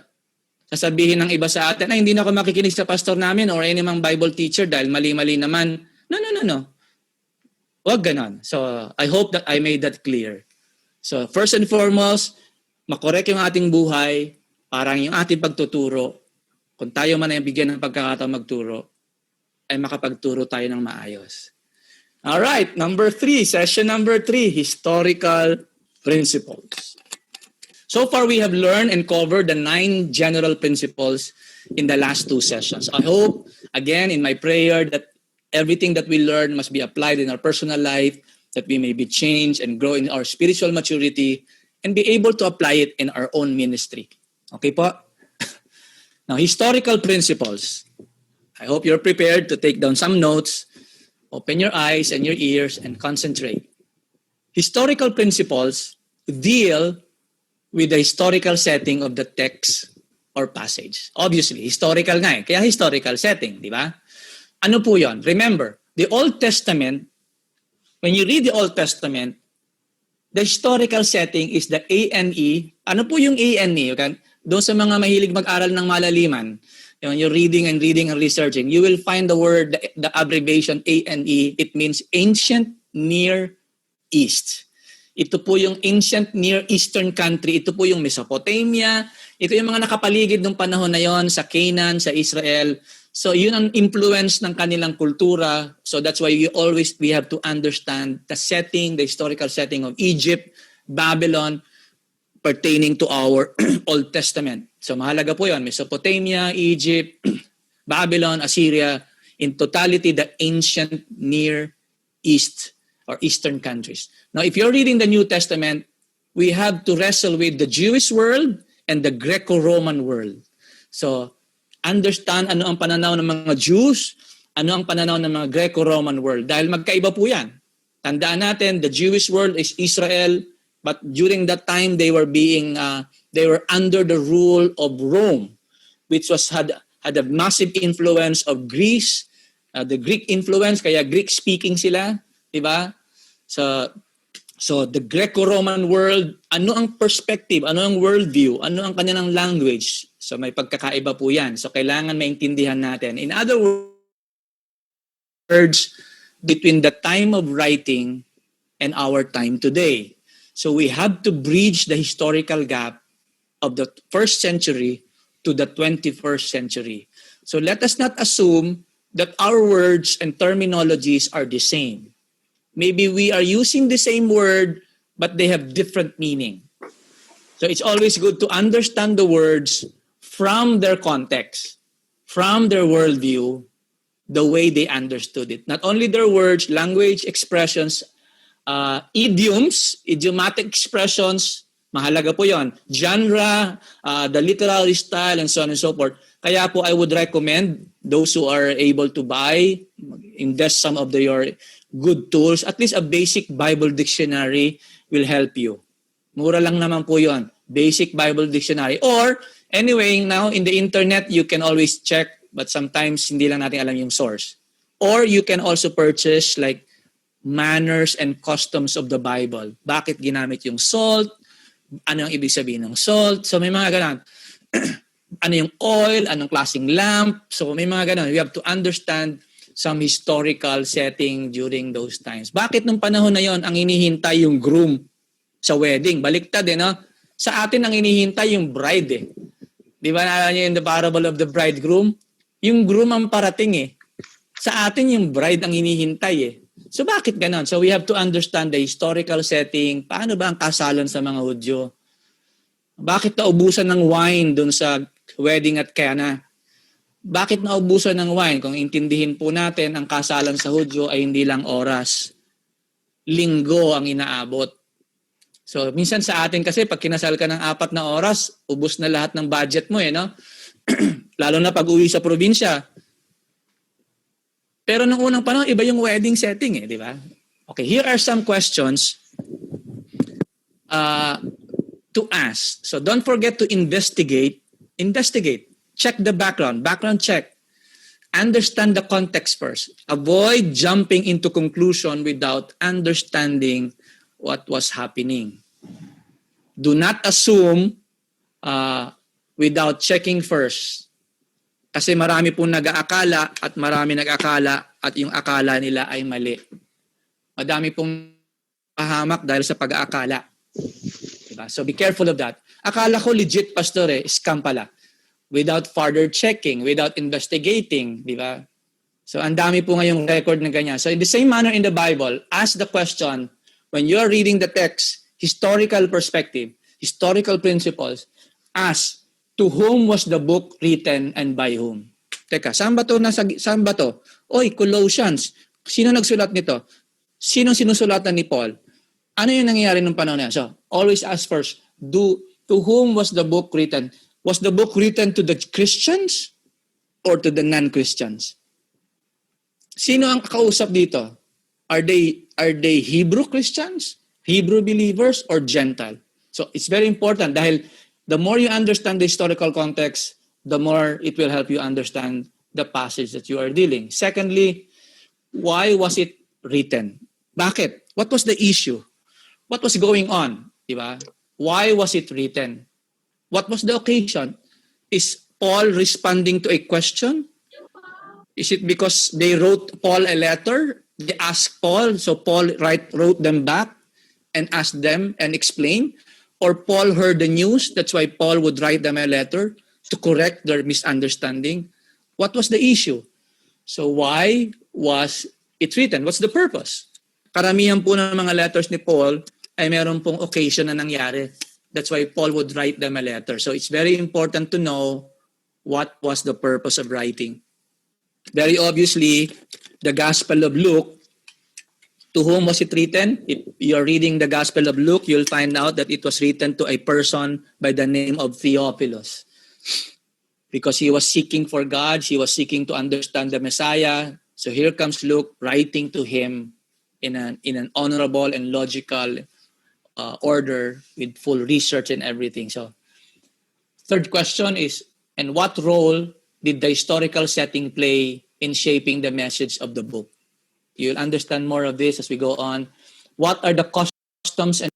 sasabihin ng iba sa atin, ay hindi na ako makikinig sa pastor namin or any mang Bible teacher dahil mali-mali naman. No. Wag ganon. So I hope that I made that clear. So first and foremost, makorek yung ating buhay, parang yung ating pagtuturo. Kung tayo man ay bigyan ng pagkakataon magturo, ay makapagturo tayo ng maayos. All right, session number 3, historical principles. So far, we have learned and covered the 9 general principles in the last 2 sessions. I hope, again, in my prayer, that everything that we learn must be applied in our personal life, that we may be changed and grow in our spiritual maturity and be able to apply it in our own ministry. Okay po? Now, historical principles. I hope you're prepared to take down some notes, open your eyes and your ears, and concentrate. Historical principles deal with the historical setting of the text or passage. Obviously, historical nga kaya historical setting, di ba? Ano po yon? Remember, the Old Testament when you read the Old Testament, the historical setting is the ANE. Ano po yung ANE? Okay? Doon sa mga mahilig mag-aral ng malaliman, you're reading and researching, you will find the word, the abbreviation ANE. It means Ancient Near East. Ito po yung Ancient Near Eastern country. Ito po yung Mesopotamia. Ito yung mga nakapaligid ng panahon na yon sa Canaan, sa Israel. So yun ang influence ng kanilang kultura. So that's why we have to understand the setting, the historical setting of Egypt, Babylon, pertaining to our Old Testament. So mahalaga po yun. Mesopotamia, Egypt, Babylon, Assyria, in totality, the ancient Near East or Eastern countries. Now, if you're reading the New Testament, we have to wrestle with the Jewish world and the Greco-Roman world. So, understand ano ang pananaw ng mga Jews, ano ang pananaw ng mga Greco-Roman world. Dahil magkaiba po yan. Tandaan natin, the Jewish world is Israel, but during that time, they were under the rule of Rome, which had a massive influence of Greece, the Greek influence, kaya Greek-speaking sila, di ba? So the Greco-Roman world, ano ang perspective, ano ang worldview, ano ang kanilang language? So may pagkakaiba po yan. So kailangan maintindihan natin. In other words, between the time of writing and our time today. So we have to bridge the historical gap of the 1st century to the 21st century. So let us not assume that our words and terminologies are the same. Maybe we are using the same word, but they have different meaning. So it's always good to understand the words from their context, from their worldview, the way they understood it. Not only their words, language, expressions, idioms, idiomatic expressions, mahalaga po yon. Genre, the literary style, and so on and so forth. Kaya po I would recommend those who are able to buy, invest some of your good tools, at least a basic Bible dictionary will help you. Mura lang naman po yon, basic Bible dictionary. Or, anyway, now in the internet, you can always check, but sometimes hindi lang natin alam yung source. Or you can also purchase like manners and customs of the Bible. Bakit ginamit yung salt? Ano yung ibig sabihin ng salt? So may mga ganun. Ano yung oil? Anong klaseng lamp? So may mga ganun. We have to understand some historical setting during those times. Bakit nung panahon na yon ang hinihintay yung groom sa wedding? Baliktad no? Sa atin ang hinihintay yung bride Di ba naalala niyo yung the parable of the bridegroom? Yung groom ang parating Sa atin yung bride ang hinihintay So bakit ganon? So we have to understand the historical setting. Paano ba ang kasalan sa mga Hudyo? Bakit naubusan ng wine dun sa wedding at Cana? Bakit naubusan ng wine? Kung intindihin po natin, ang kasalan sa Hudyo ay hindi lang oras. Linggo ang inaabot. So, minsan sa atin kasi, pag kinasal ka ng 4 na oras, ubos na lahat ng budget mo no? Lalo na pag uwi sa probinsya. Pero nung unang panahon, iba yung wedding setting di ba? Okay, here are some questions to ask. So, don't forget to investigate. Check the background check. Understand the context first. Avoid jumping into conclusion without understanding what was happening. Do not assume without checking first. Kasi marami pong nag-aakala at marami nag-akala at yung akala nila ay mali. Madami pong pahamak dahil sa pag-aakala. Diba? So be careful of that. Akala ko legit, pastor scam pala. Without further checking, without investigating, di ba? So, ang dami po ngayong record ng ganyan. So, in the same manner in the Bible, ask the question, when you're reading the text, historical perspective, historical principles, ask, to whom was the book written and by whom? Teka, saan ba to? Oy, Colossians. Sino nagsulat nito? Sino sinusulatan ni Paul? Ano yung nangyayari nung panahon na yan? So, always ask first, to whom was the book written? Was the book written to the Christians or to the non-Christians? Sino ang kausap dito? Are they Hebrew Christians, Hebrew believers, or Gentile? So it's very important dahil the more you understand the historical context, the more it will help you understand the passage that you are dealing. Secondly, why was it written? Bakit? What was the issue? What was going on? Diba? Why was it written? What was the occasion? Is Paul responding to a question? Is it because they wrote Paul a letter? They asked Paul, so Paul wrote them back and asked them and explained? Or Paul heard the news, that's why Paul would write them a letter to correct their misunderstanding? What was the issue? So why was it written? What's the purpose? Karamihan po ng mga letters ni Paul ay meron pong occasion na nangyari. That's why Paul would write them a letter. So it's very important to know what was the purpose of writing. Very obviously, the Gospel of Luke, to whom was it written? If you're reading the Gospel of Luke, you'll find out that it was written to a person by the name of Theophilus. Because he was seeking for God, he was seeking to understand the Messiah. So here comes Luke writing to him in an honorable and logical order with full research and everything. So third question is, and what role did the historical setting play in shaping the message of the book? You'll understand more of this as we go on. What are the customs and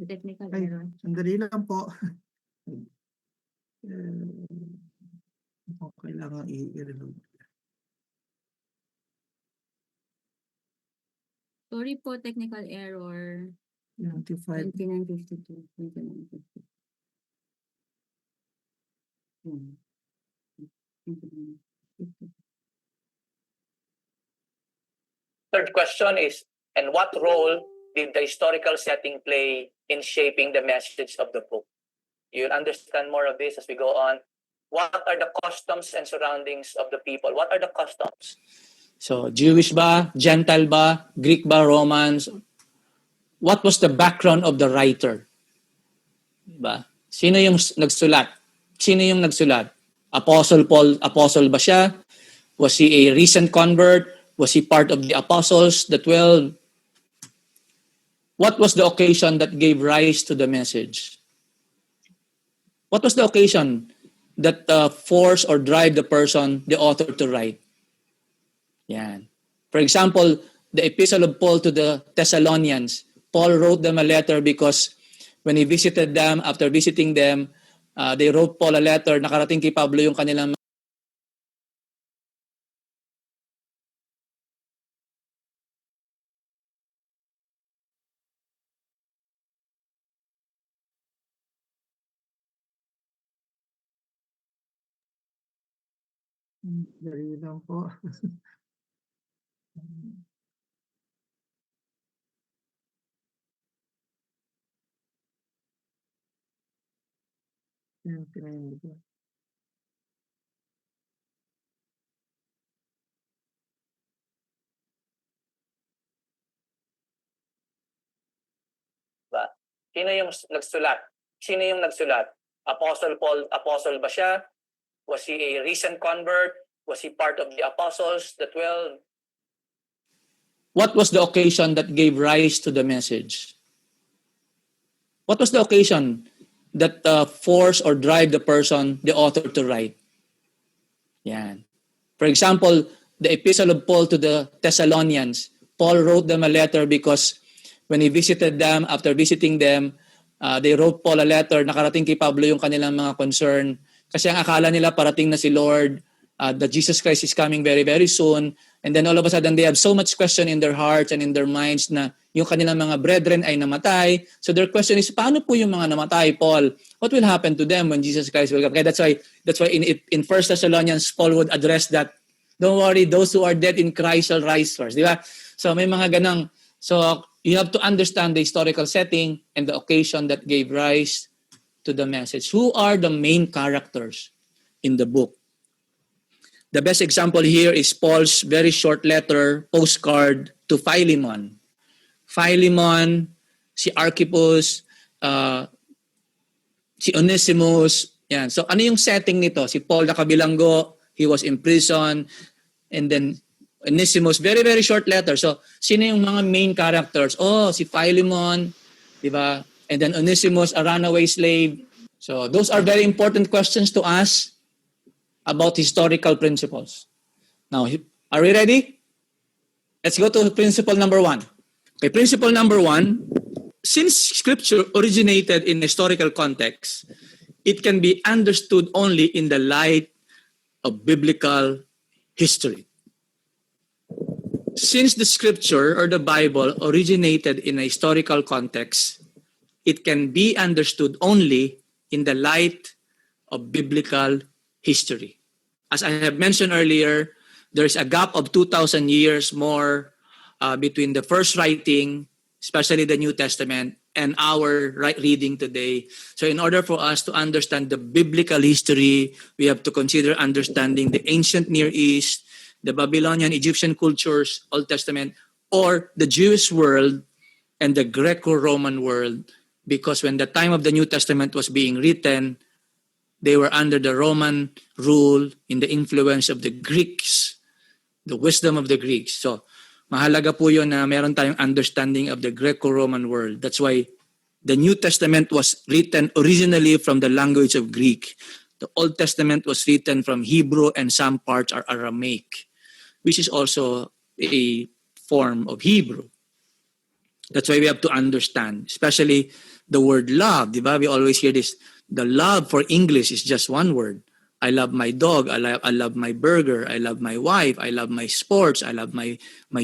The technical Ay, error. sandali lang po. Kailangan i-reload. Sorry po, technical error. 95. 2952. 2952. Hmm. 2952. third question is, and what role did the historical setting play in shaping the message of the book? You'll understand more of this as we go on. What are the customs and surroundings of the people? What are the customs? So, Jewish ba? Gentile ba? Greek ba? Romans? What was the background of the writer? Diba? Sino yung nagsulat? Sino yung nagsulat? Apostle Paul, apostle ba siya? Was he a recent convert? Was he part of the apostles, the 12? What was the occasion that gave rise to the message? What was the occasion that forced or drive the person, the author, to write? Yan. For example, the epistle of Paul to the Thessalonians, Paul wrote them a letter because when he visited them, after visiting them, they wrote Paul a letter, nakarating kay Pablo yung kanilang Dali lang po. Yan, tinayin ko. ba? Sino yung nagsulat? Sino yung nagsulat? Apostle Paul, apostle ba siya? Was he a recent convert? Was he part of the apostles, the 12? What was the occasion that gave rise to the message? What was the occasion that forced or drive the person, the author, to write? Yan. For example, the epistle of Paul to the Thessalonians, Paul wrote them a letter because when he visited them, after visiting them, they wrote Paul a letter, nakarating kay Pablo yung kanilang mga concern. Kasi ang akala nila parating na si Lord, that Jesus Christ is coming very, very soon. And then all of a sudden, they have so much question in their hearts and in their minds na yung kanilang mga brethren ay namatay. So their question is, paano po yung mga namatay, Paul? What will happen to them when Jesus Christ will come? Okay, that's why in 1 Thessalonians, Paul would address that. Don't worry, those who are dead in Christ shall rise first. Di ba? So may mga ganang. So you have to understand the historical setting and the occasion that gave rise to the message. Who are the main characters? in the book. The best example here is Paul's very short letter, postcard to Philemon. Philemon, si Archippus, si Onesimus. Yan. So ano yung setting nito? Si Paul nakabilanggo, he was in prison, and then Onesimus, very, very short letter. So sino yung mga main characters? Oh, si Philemon, di ba? And then Onesimus, a runaway slave. So those are very important questions to ask about historical principles. Now, are we ready? Let's go to principle number 1. Okay, principle number 1, since scripture originated in historical context, it can be understood only in the light of biblical history. Since the scripture or the Bible originated in a historical context, it can be understood only in the light of biblical history. As I have mentioned earlier, there's a gap of 2,000 years more between the first writing, especially the New Testament, and our reading today. So in order for us to understand the biblical history, we have to consider understanding the ancient Near East, the Babylonian, Egyptian cultures, Old Testament, or the Jewish world and the Greco-Roman world. Because when the time of the New Testament was being written, they were under the Roman rule in the influence of the Greeks, the wisdom of the Greeks. So, mahalaga po yun na meron tayong understanding of the Greco-Roman world. That's why the New Testament was written originally from the language of Greek. The Old Testament was written from Hebrew and some parts are Aramaic, which is also a form of Hebrew. That's why we have to understand, especially the word love. Diba? We always hear this. The love for English is just one word. I love my dog. I love my burger. I love my wife. I love my sports. I love my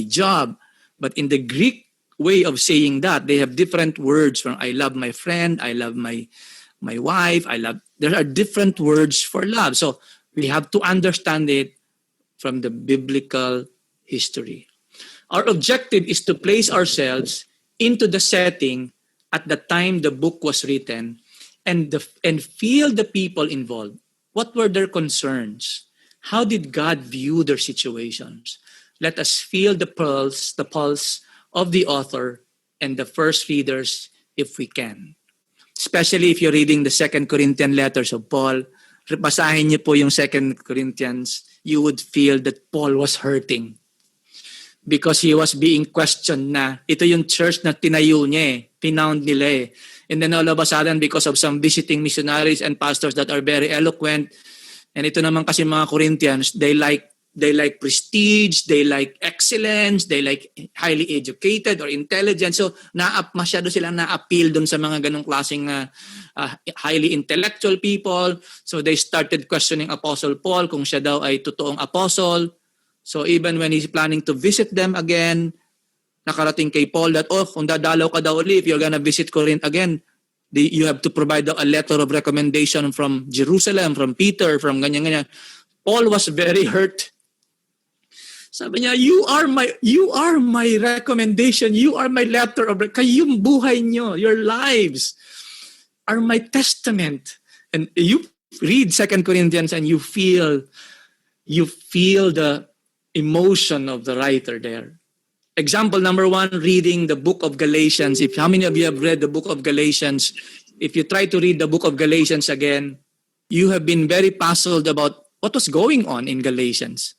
job. But in the Greek way of saying that, they have different words. From I love my friend. I love my wife. There are different words for love. So we have to understand it from the biblical history. Our objective is to place ourselves into the setting at the time the book was written and feel the people involved. What were their concerns? How did God view their situations? Let us feel the pulse of the author and the first readers if we can. Especially if you're reading the 2 Corinthian letters of Paul, basahin niyo po yung 2 Corinthians, you would feel that Paul was hurting. Because he was being questioned na ito yung church na tinayo niya eh, pinound nila eh. And then all of a sudden, because of some visiting missionaries and pastors that are very eloquent, and ito naman kasi mga Corinthians, they like prestige, they like excellence, they like highly educated or intelligent. So masyado silang na-appeal dun sa mga ganong klaseng highly intellectual people. So they started questioning Apostle Paul kung siya daw ay totoong apostle. So even when he's planning to visit them again, nakarating kay Paul that, kung dadalaw ka daw ulit, if you're gonna visit Corinth again, you have to provide a letter of recommendation from Jerusalem, from Peter, from ganyan-ganyan. Paul was very hurt. Sabi niya, you are my recommendation, you are my letter of kayong buhay nyo, your lives are my testament. And you read 2 Corinthians and you feel the emotion of the writer there. Example number 1, reading the book of Galatians. How many of you have read the book of Galatians? If you try to read the book of Galatians again, you have been very puzzled about what was going on in Galatians.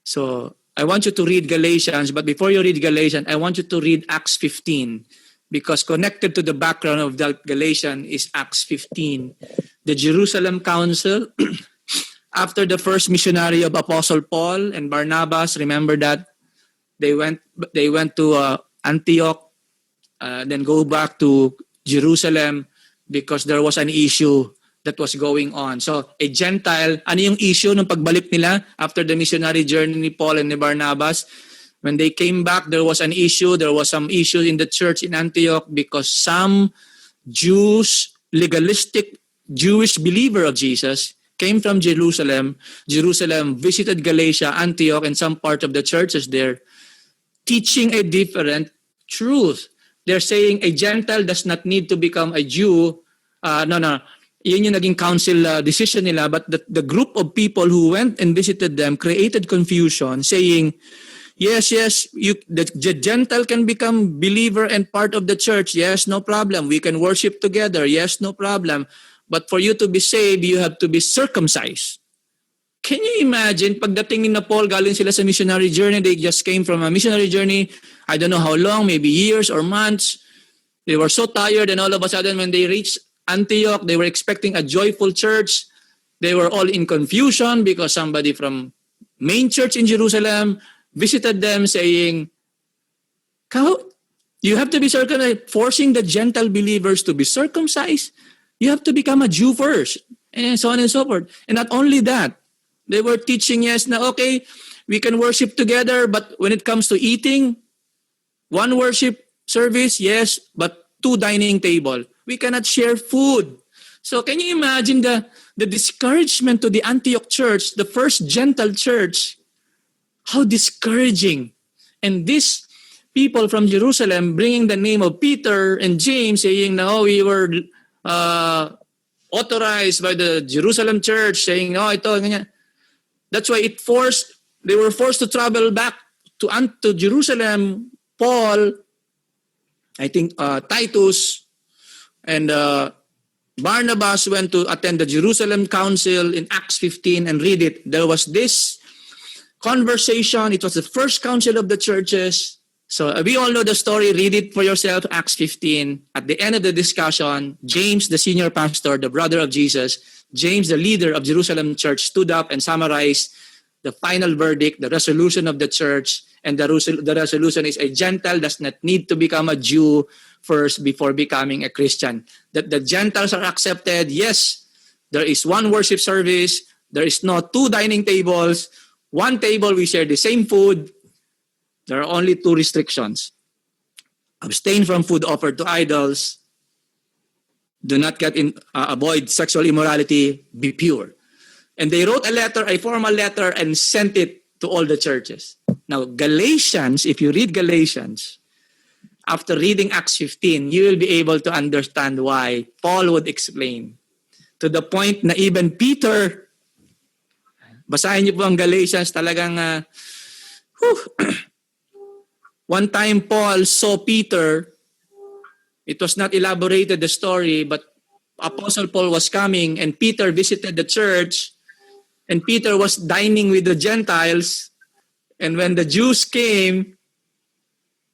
So I want you to read Galatians, but before you read Galatians, I want you to read Acts 15, because connected to the background of the Galatians is Acts 15. The Jerusalem Council, after the first missionary of Apostle Paul and Barnabas, remember that? They went to Antioch, then go back to Jerusalem because there was an issue that was going on. So a Gentile, ano yung issue ng pagbalik nila after the missionary journey ni Paul and ni Barnabas? When they came back, there was an issue. There was some issue in the church in Antioch because some legalistic Jewish believer of Jesus came from Jerusalem. Jerusalem visited Galatia, Antioch, and some part of the churches there, teaching a different truth. They're saying a Gentile does not need to become a Jew. Yun yung naging council decision nila, but the group of people who went and visited them created confusion, saying, yes, the Gentile can become believer and part of the church. Yes, no problem. We can worship together. Yes, no problem. But for you to be saved, you have to be circumcised. Can you imagine, pagdating ni Paul, galing sila sa missionary journey, they just came from a missionary journey, I don't know how long, maybe years or months. They were so tired, and all of a sudden when they reached Antioch, they were expecting a joyful church. They were all in confusion because somebody from main church in Jerusalem visited them saying, you have to be circumcised, forcing the Gentile believers to be circumcised. You have to become a Jew first, and so on and so forth. And not only that, they were teaching, yes, na okay, we can worship together, but when it comes to eating, one worship service, yes, but 2 dining table. We cannot share food. So can you imagine the discouragement to the Antioch church, the first Gentile church, how discouraging. And these people from Jerusalem bringing the name of Peter and James, saying, no, we were authorized by the Jerusalem church, saying, no, ito, ganyan. That's why they were forced to travel back to Jerusalem. Paul, I think Titus, and Barnabas went to attend the Jerusalem Council in Acts 15 and read it. There was this conversation. It was the first council of the churches. So we all know the story. Read it for yourself, Acts 15. At the end of the discussion, James, the senior pastor, the brother of Jesus, James, the leader of Jerusalem church, stood up and summarized the final verdict, the resolution of the church. And the resolution is a Gentile does not need to become a Jew first before becoming a Christian. That the Gentiles are accepted. Yes, there is one worship service. There is no 2 dining tables. One table, we share the same food. There are only 2 restrictions. Abstain from food offered to idols. Do not avoid sexual immorality. Be pure. And they wrote a formal letter, and sent it to all the churches. Now, Galatians, if you read Galatians, after reading Acts 15, you will be able to understand why Paul would explain. To the point na even Peter, basahin niyo po ang Galatians, talagang, one time Paul saw Peter. It was not elaborated, the story, but Apostle Paul was coming, and Peter visited the church, and Peter was dining with the Gentiles. And when the Jews came,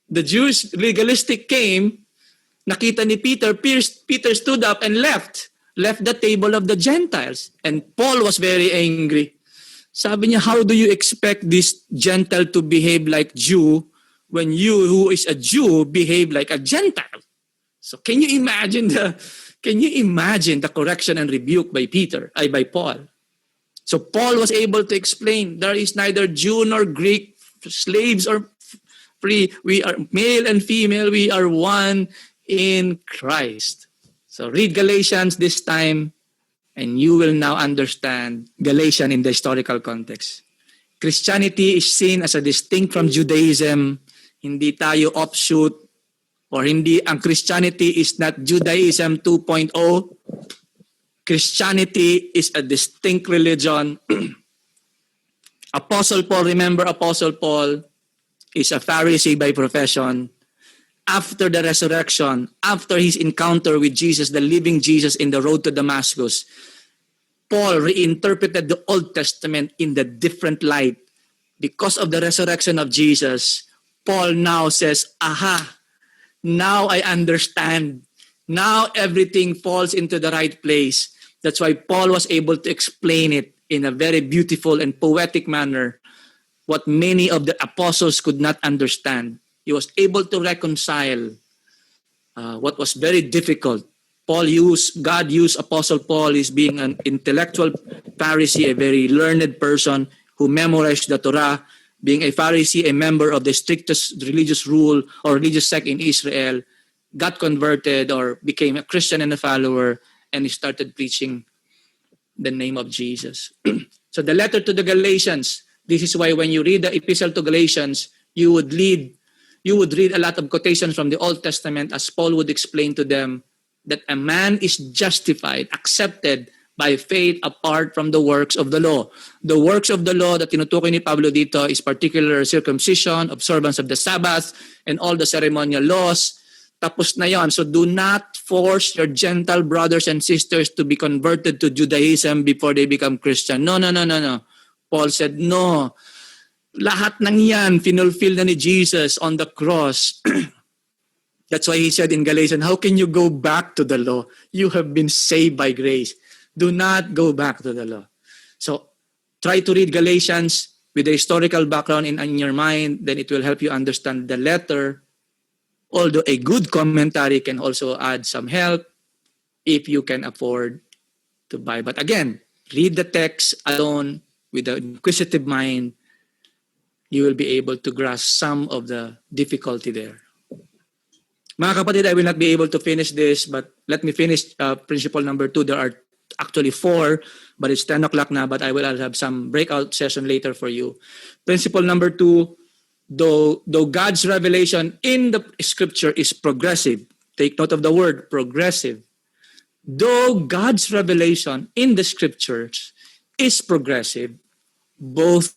the Jews legalistic came, nakita ni Peter, Peter stood up and left the table of the Gentiles. And Paul was very angry. Sabi niya, how do you expect this Gentile to behave like Jew when you, who is a Jew, behave like a Gentile? So can you imagine the correction and rebuke by Paul? So Paul was able to explain, there is neither Jew nor Greek, slaves or free. We are male and female. We are one in Christ. So read Galatians this time, and you will now understand Galatians in the historical context. Christianity is seen as a distinct from Judaism. Hindi tayo offshoot, or hindi, ang Christianity is not Judaism 2.0. Christianity is a distinct religion. Apostle Paul, remember Apostle Paul is a Pharisee by profession. After the resurrection, after his encounter with Jesus, the living Jesus in the road to Damascus, Paul reinterpreted the Old Testament in the different light. Because of the resurrection of Jesus, Paul now says, aha, now I understand. Now everything falls into the right place. That's why Paul was able to explain it in a very beautiful and poetic manner, what many of the apostles could not understand. He was able to reconcile what was very difficult. God used Apostle Paul as being an intellectual Pharisee, a very learned person who memorized the Torah, being a Pharisee, a member of the strictest religious rule or religious sect in Israel, got converted or became a Christian and a follower, and he started preaching the name of Jesus. So the letter to the Galatians, this is why when you read the epistle to Galatians, you would read a lot of quotations from the Old Testament as Paul would explain to them that a man is justified, accepted by faith apart from the works of the law. The works of the law that tinutukoy ni Pablo dito is particular circumcision, observance of the Sabbath, and all the ceremonial laws. Tapos na yon. So do not force your Gentile brothers and sisters to be converted to Judaism before they become Christian. No. Paul said, no. Lahat ng yan, finulfill na ni Jesus on the cross. That's why he said in Galatians, how can you go back to the law? You have been saved by grace. Do not go back to the law. So try to read Galatians with the historical background in your mind, then it will help you understand the letter. Although a good commentary can also add some help if you can afford to buy. But again, read the text alone with an inquisitive mind. You will be able to grasp some of the difficulty there. Mga kapatid, I will not be able to finish this, but let me finish principle number 2. There are actually 4, but it's 10 o'clock now, but I will have some breakout session later for you. Principle number 2, though God's revelation in the scripture is progressive, take note of the word progressive. Though God's revelation in the scriptures is progressive, both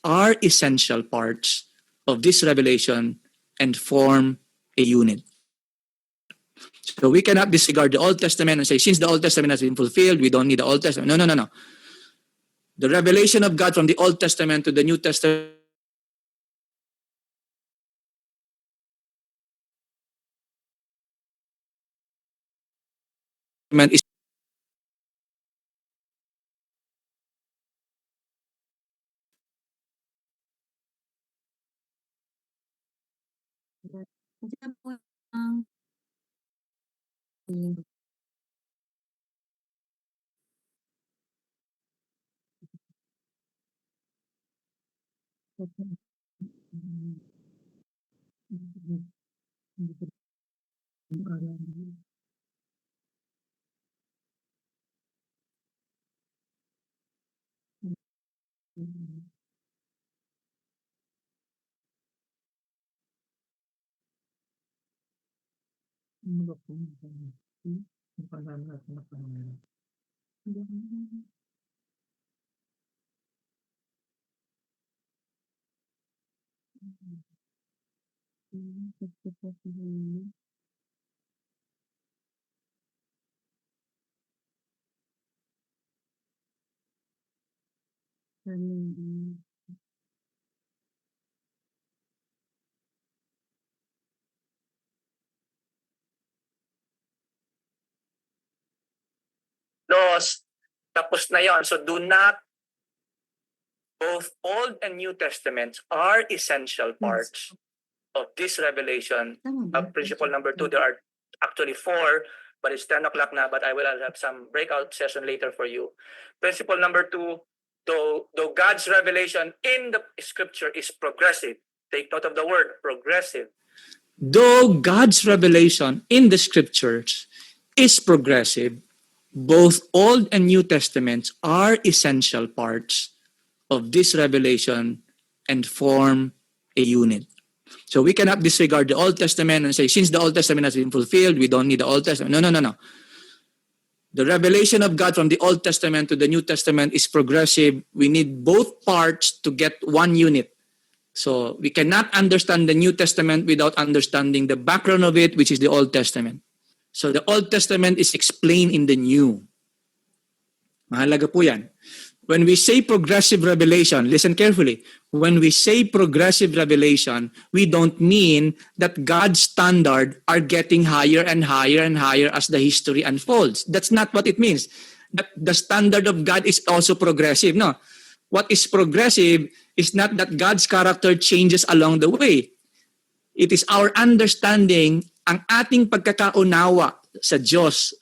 are essential parts of this revelation and form a unit. So we cannot disregard the Old Testament and say, since the Old Testament has been fulfilled, we don't need the Old Testament. No. The revelation of God from the Old Testament to the New Testament is laws. Tapos na yon. So do not, both Old and New Testaments are essential parts of this revelation. Principle number 2, there are actually 4, but it's 10 o'clock now, but I will have some breakout session later for you. Principle number 2, though God's revelation in the scripture is progressive, take note of the word progressive. Though God's revelation in the scriptures is progressive, both Old and New Testaments are essential parts of this revelation and form a unit. So we cannot disregard the Old Testament and say, since the Old Testament has been fulfilled, we don't need the Old Testament. No. The revelation of God from the Old Testament to the New Testament is progressive. We need both parts to get one unit. So we cannot understand the New Testament without understanding the background of it, which is the Old Testament. So the Old Testament is explained in the New. Mahalaga po yan. When we say progressive revelation, listen carefully. When we say progressive revelation, we don't mean that God's standard are getting higher and higher and higher as the history unfolds. That's not what it means. That the standard of God is also progressive. No. What is progressive is not that God's character changes along the way. It is our understanding, ang ating pagkakaunawa sa Diyos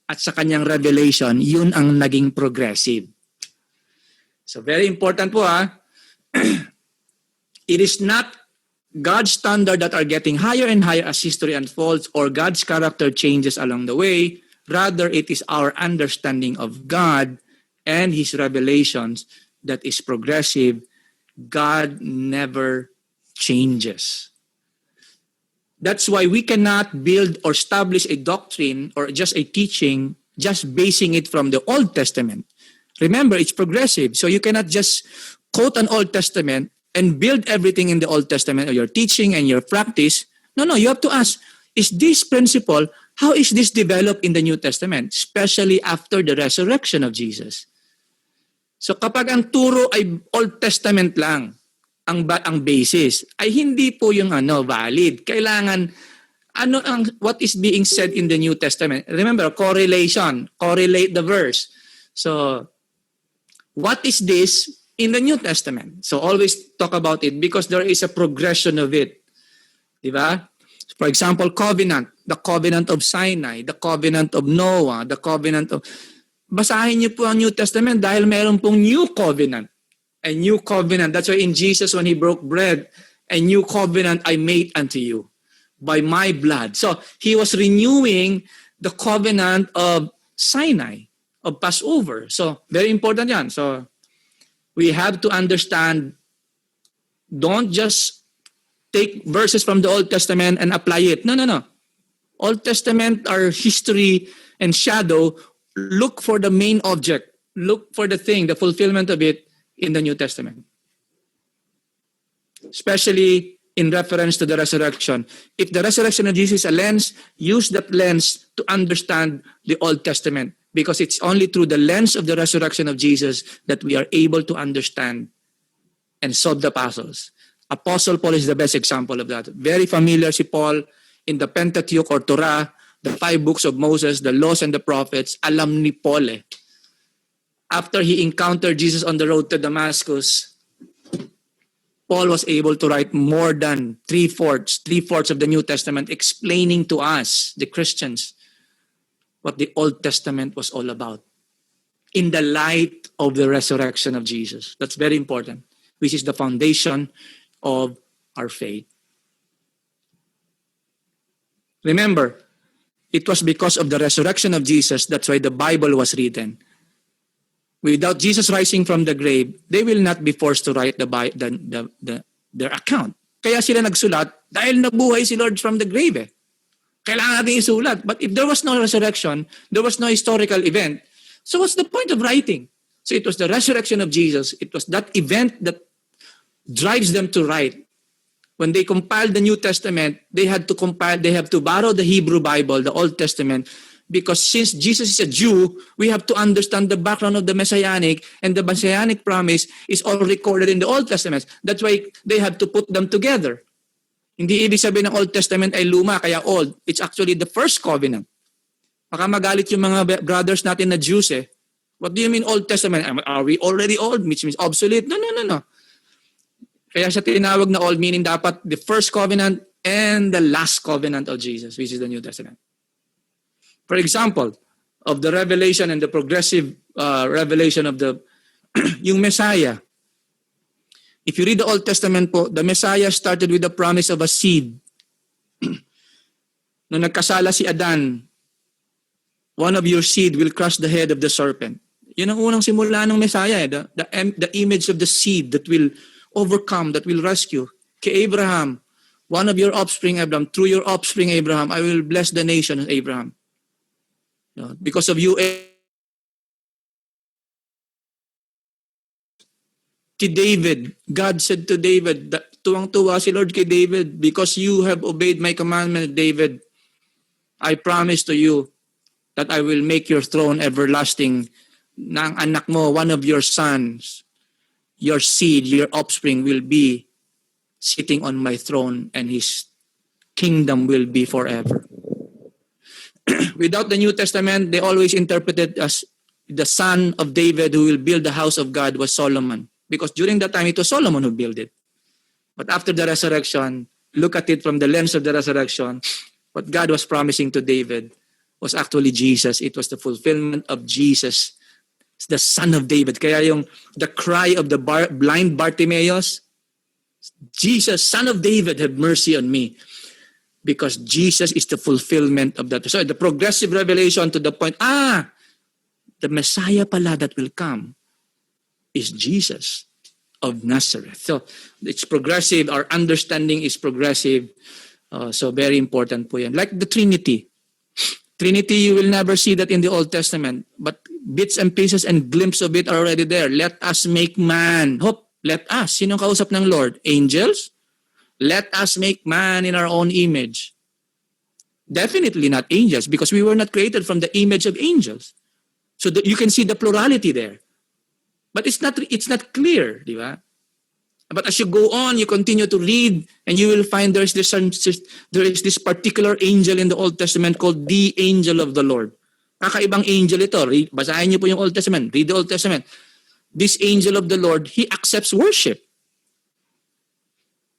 at sa kanyang revelation, yun ang naging progressive. So very important po It is not God's standard that are getting higher and higher as history unfolds or God's character changes along the way. Rather, it is our understanding of God and His revelations that is progressive God never changes. That's why we cannot build or establish a doctrine or just a teaching just basing it from the Old Testament. Remember, it's progressive. So you cannot just quote an Old Testament and build everything in the Old Testament or your teaching and your practice. No, you have to ask, is this principle, how is this developed in the New Testament, especially after the resurrection of Jesus? So kapag ang turo ay Old Testament lang, ang basis, ay hindi po yung valid. Kailangan, what is being said in the New Testament? Remember, correlation, correlate the verse. So, what is this in the New Testament? So always talk about it because there is a progression of it. Diba? For example, covenant, the covenant of Sinai, the covenant of Noah, the covenant of... Basahin niyo po ang New Testament dahil mayroon pong new covenant. A new covenant. That's why in Jesus when he broke bread, a new covenant I made unto you by my blood. So he was renewing the covenant of Sinai, of Passover. So very important yan. So we have to understand, don't just take verses from the Old Testament and apply it. No. Old Testament are history and shadow. Look for the main object. Look for the thing, the fulfillment of it in the New Testament. Especially in reference to the resurrection. If the resurrection of Jesus is a lens, use that lens to understand the Old Testament. Because it's only through the lens of the resurrection of Jesus that we are able to understand and solve the puzzles. Apostle Paul is the best example of that. Very familiar si Paul in the Pentateuch or Torah, the 5 books of Moses, the laws and the prophets. Alam ni Paul eh. After he encountered Jesus on the road to Damascus, Paul was able to write more than 3/4 of the New Testament, explaining to us, the Christians, what the Old Testament was all about in the light of the resurrection of Jesus. That's very important, which is the foundation of our faith. Remember, it was because of the resurrection of Jesus, that's why the Bible was written. Without Jesus rising from the grave, they will not be forced to write their account. Kaya sila nagsulat dahil nabuhay si Lord from the grave eh. Kailangan natin isulat. But if there was no resurrection, there was no historical event, so what's the point of writing? So it was the resurrection of Jesus. It was that event that drives them to write. When they compiled the New Testament, they have to borrow the Hebrew Bible, the Old Testament, because since Jesus is a Jew, we have to understand the background of the Messianic, and the Messianic promise is all recorded in the Old Testament. That's why they have to put them together. Hindi ibig sabihin ng Old Testament ay luma, kaya old. It's actually the first covenant. Baka magalit yung mga brothers natin na Jews eh. What do you mean Old Testament? Are we already old? Which means obsolete? No. Kaya siya tinawag na old, meaning dapat the first covenant and the last covenant of Jesus, which is the New Testament. For example, of the revelation and the progressive revelation of the yung Messiah. If you read the Old Testament po, the Messiah started with the promise of a seed. Nung nagkasala si Adan, one of your seed will crush the head of the serpent. Yun ang unang simula ng Messiah, the image of the seed that will overcome, that will rescue. Kay Abraham, one of your offspring, Abraham, through your offspring, Abraham, I will bless the nation of Abraham. Because of you, to David, God said to David, tuwang-tuwa si Lord kay David, because you have obeyed my commandment, David, I promise to you that I will make your throne everlasting. Na ang anak mo, one of your sons, your seed, your offspring will be sitting on my throne, and his kingdom will be forever. Without the New Testament, they always interpreted as the son of David who will build the house of God was Solomon. Because during that time, it was Solomon who built it. But after the resurrection, look at it from the lens of the resurrection, what God was promising to David was actually Jesus. It was the fulfillment of Jesus, the son of David. Kaya the cry of the blind Bartimaeus, Jesus, son of David, have mercy on me. Because Jesus is the fulfillment of that. So the progressive revelation to the point, the Messiah pala that will come is Jesus of Nazareth. So it's progressive. Our understanding is progressive. So very important po yan. Like the Trinity. Trinity, you will never see that in the Old Testament. But bits and pieces and glimpse of it are already there. Let us make man. Hope, let us. Sino kausap ng Lord? Angels? Let us make man in our own image. Definitely not angels, because we were not created from the image of angels. So you can see the plurality there. But it's not clear, di ba? But as you go on, you continue to read, and you will find there is this particular angel in the Old Testament called the angel of the Lord. Kakaibang angel ito. Basahin niyo po yung Old Testament. Read the Old Testament. This angel of the Lord, he accepts worship.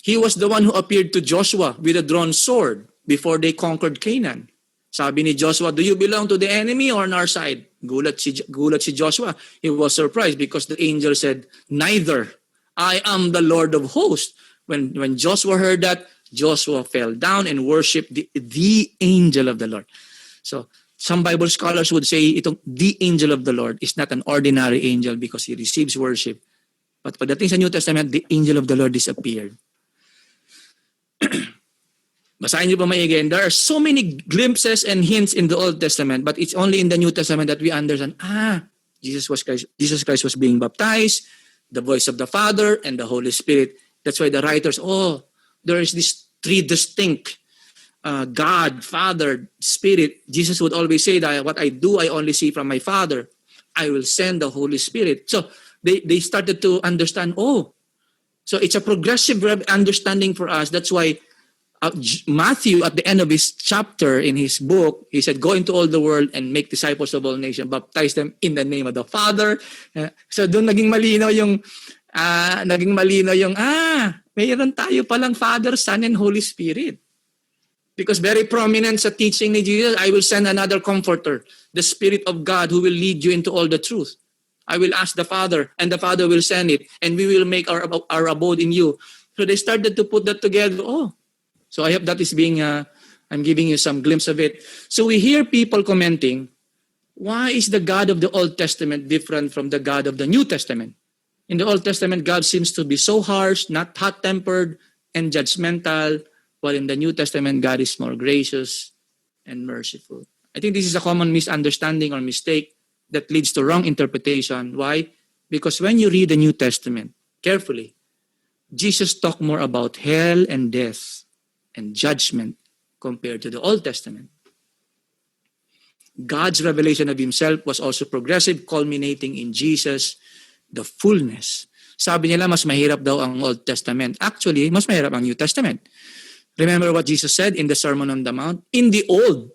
He was the one who appeared to Joshua with a drawn sword before they conquered Canaan. Sabi ni Joshua, do you belong to the enemy or on our side? Gulat si Joshua. He was surprised because the angel said, neither. I am the Lord of hosts. When Joshua heard that, Joshua fell down and worshipped the angel of the Lord. So some Bible scholars would say the angel of the Lord is not an ordinary angel because he receives worship. But pagdating sa New Testament, the angel of the Lord disappeared. Basahin niyo pa maigi. And there are so many glimpses and hints in the Old Testament, but it's only in the New Testament that we understand, Jesus Christ was being baptized, the voice of the Father and the Holy Spirit. That's why the writers, there is these three distinct God, Father, Spirit. Jesus would always say that what I do, I only see from my Father. I will send the Holy Spirit. So they started to understand, so it's a progressive understanding for us. That's why Matthew, at the end of his chapter in his book, he said, go into all the world and make disciples of all nations, baptize them in the name of the Father. So doon naging malinaw yung, mayroon tayo palang Father, Son, and Holy Spirit. Because very prominent sa teaching ni Jesus, I will send another comforter, the Spirit of God who will lead you into all the truth. I will ask the Father, and the Father will send it, and we will make our abode in you. So they started to put that together. So I hope that is I'm giving you some glimpse of it. So we hear people commenting, why is the God of the Old Testament different from the God of the New Testament? In the Old Testament, God seems to be so harsh, not hot-tempered, and judgmental, while in the New Testament, God is more gracious and merciful. I think this is a common misunderstanding or mistake that leads to wrong interpretation. Why? Because when you read the New Testament carefully, Jesus talked more about hell and death and judgment compared to the Old Testament. God's revelation of himself was also progressive, culminating in Jesus, the fullness. Sabi nila, mas mahirap daw ang Old Testament. Actually, mas mahirap ang New Testament. Remember what Jesus said in the Sermon on the Mount? In the Old,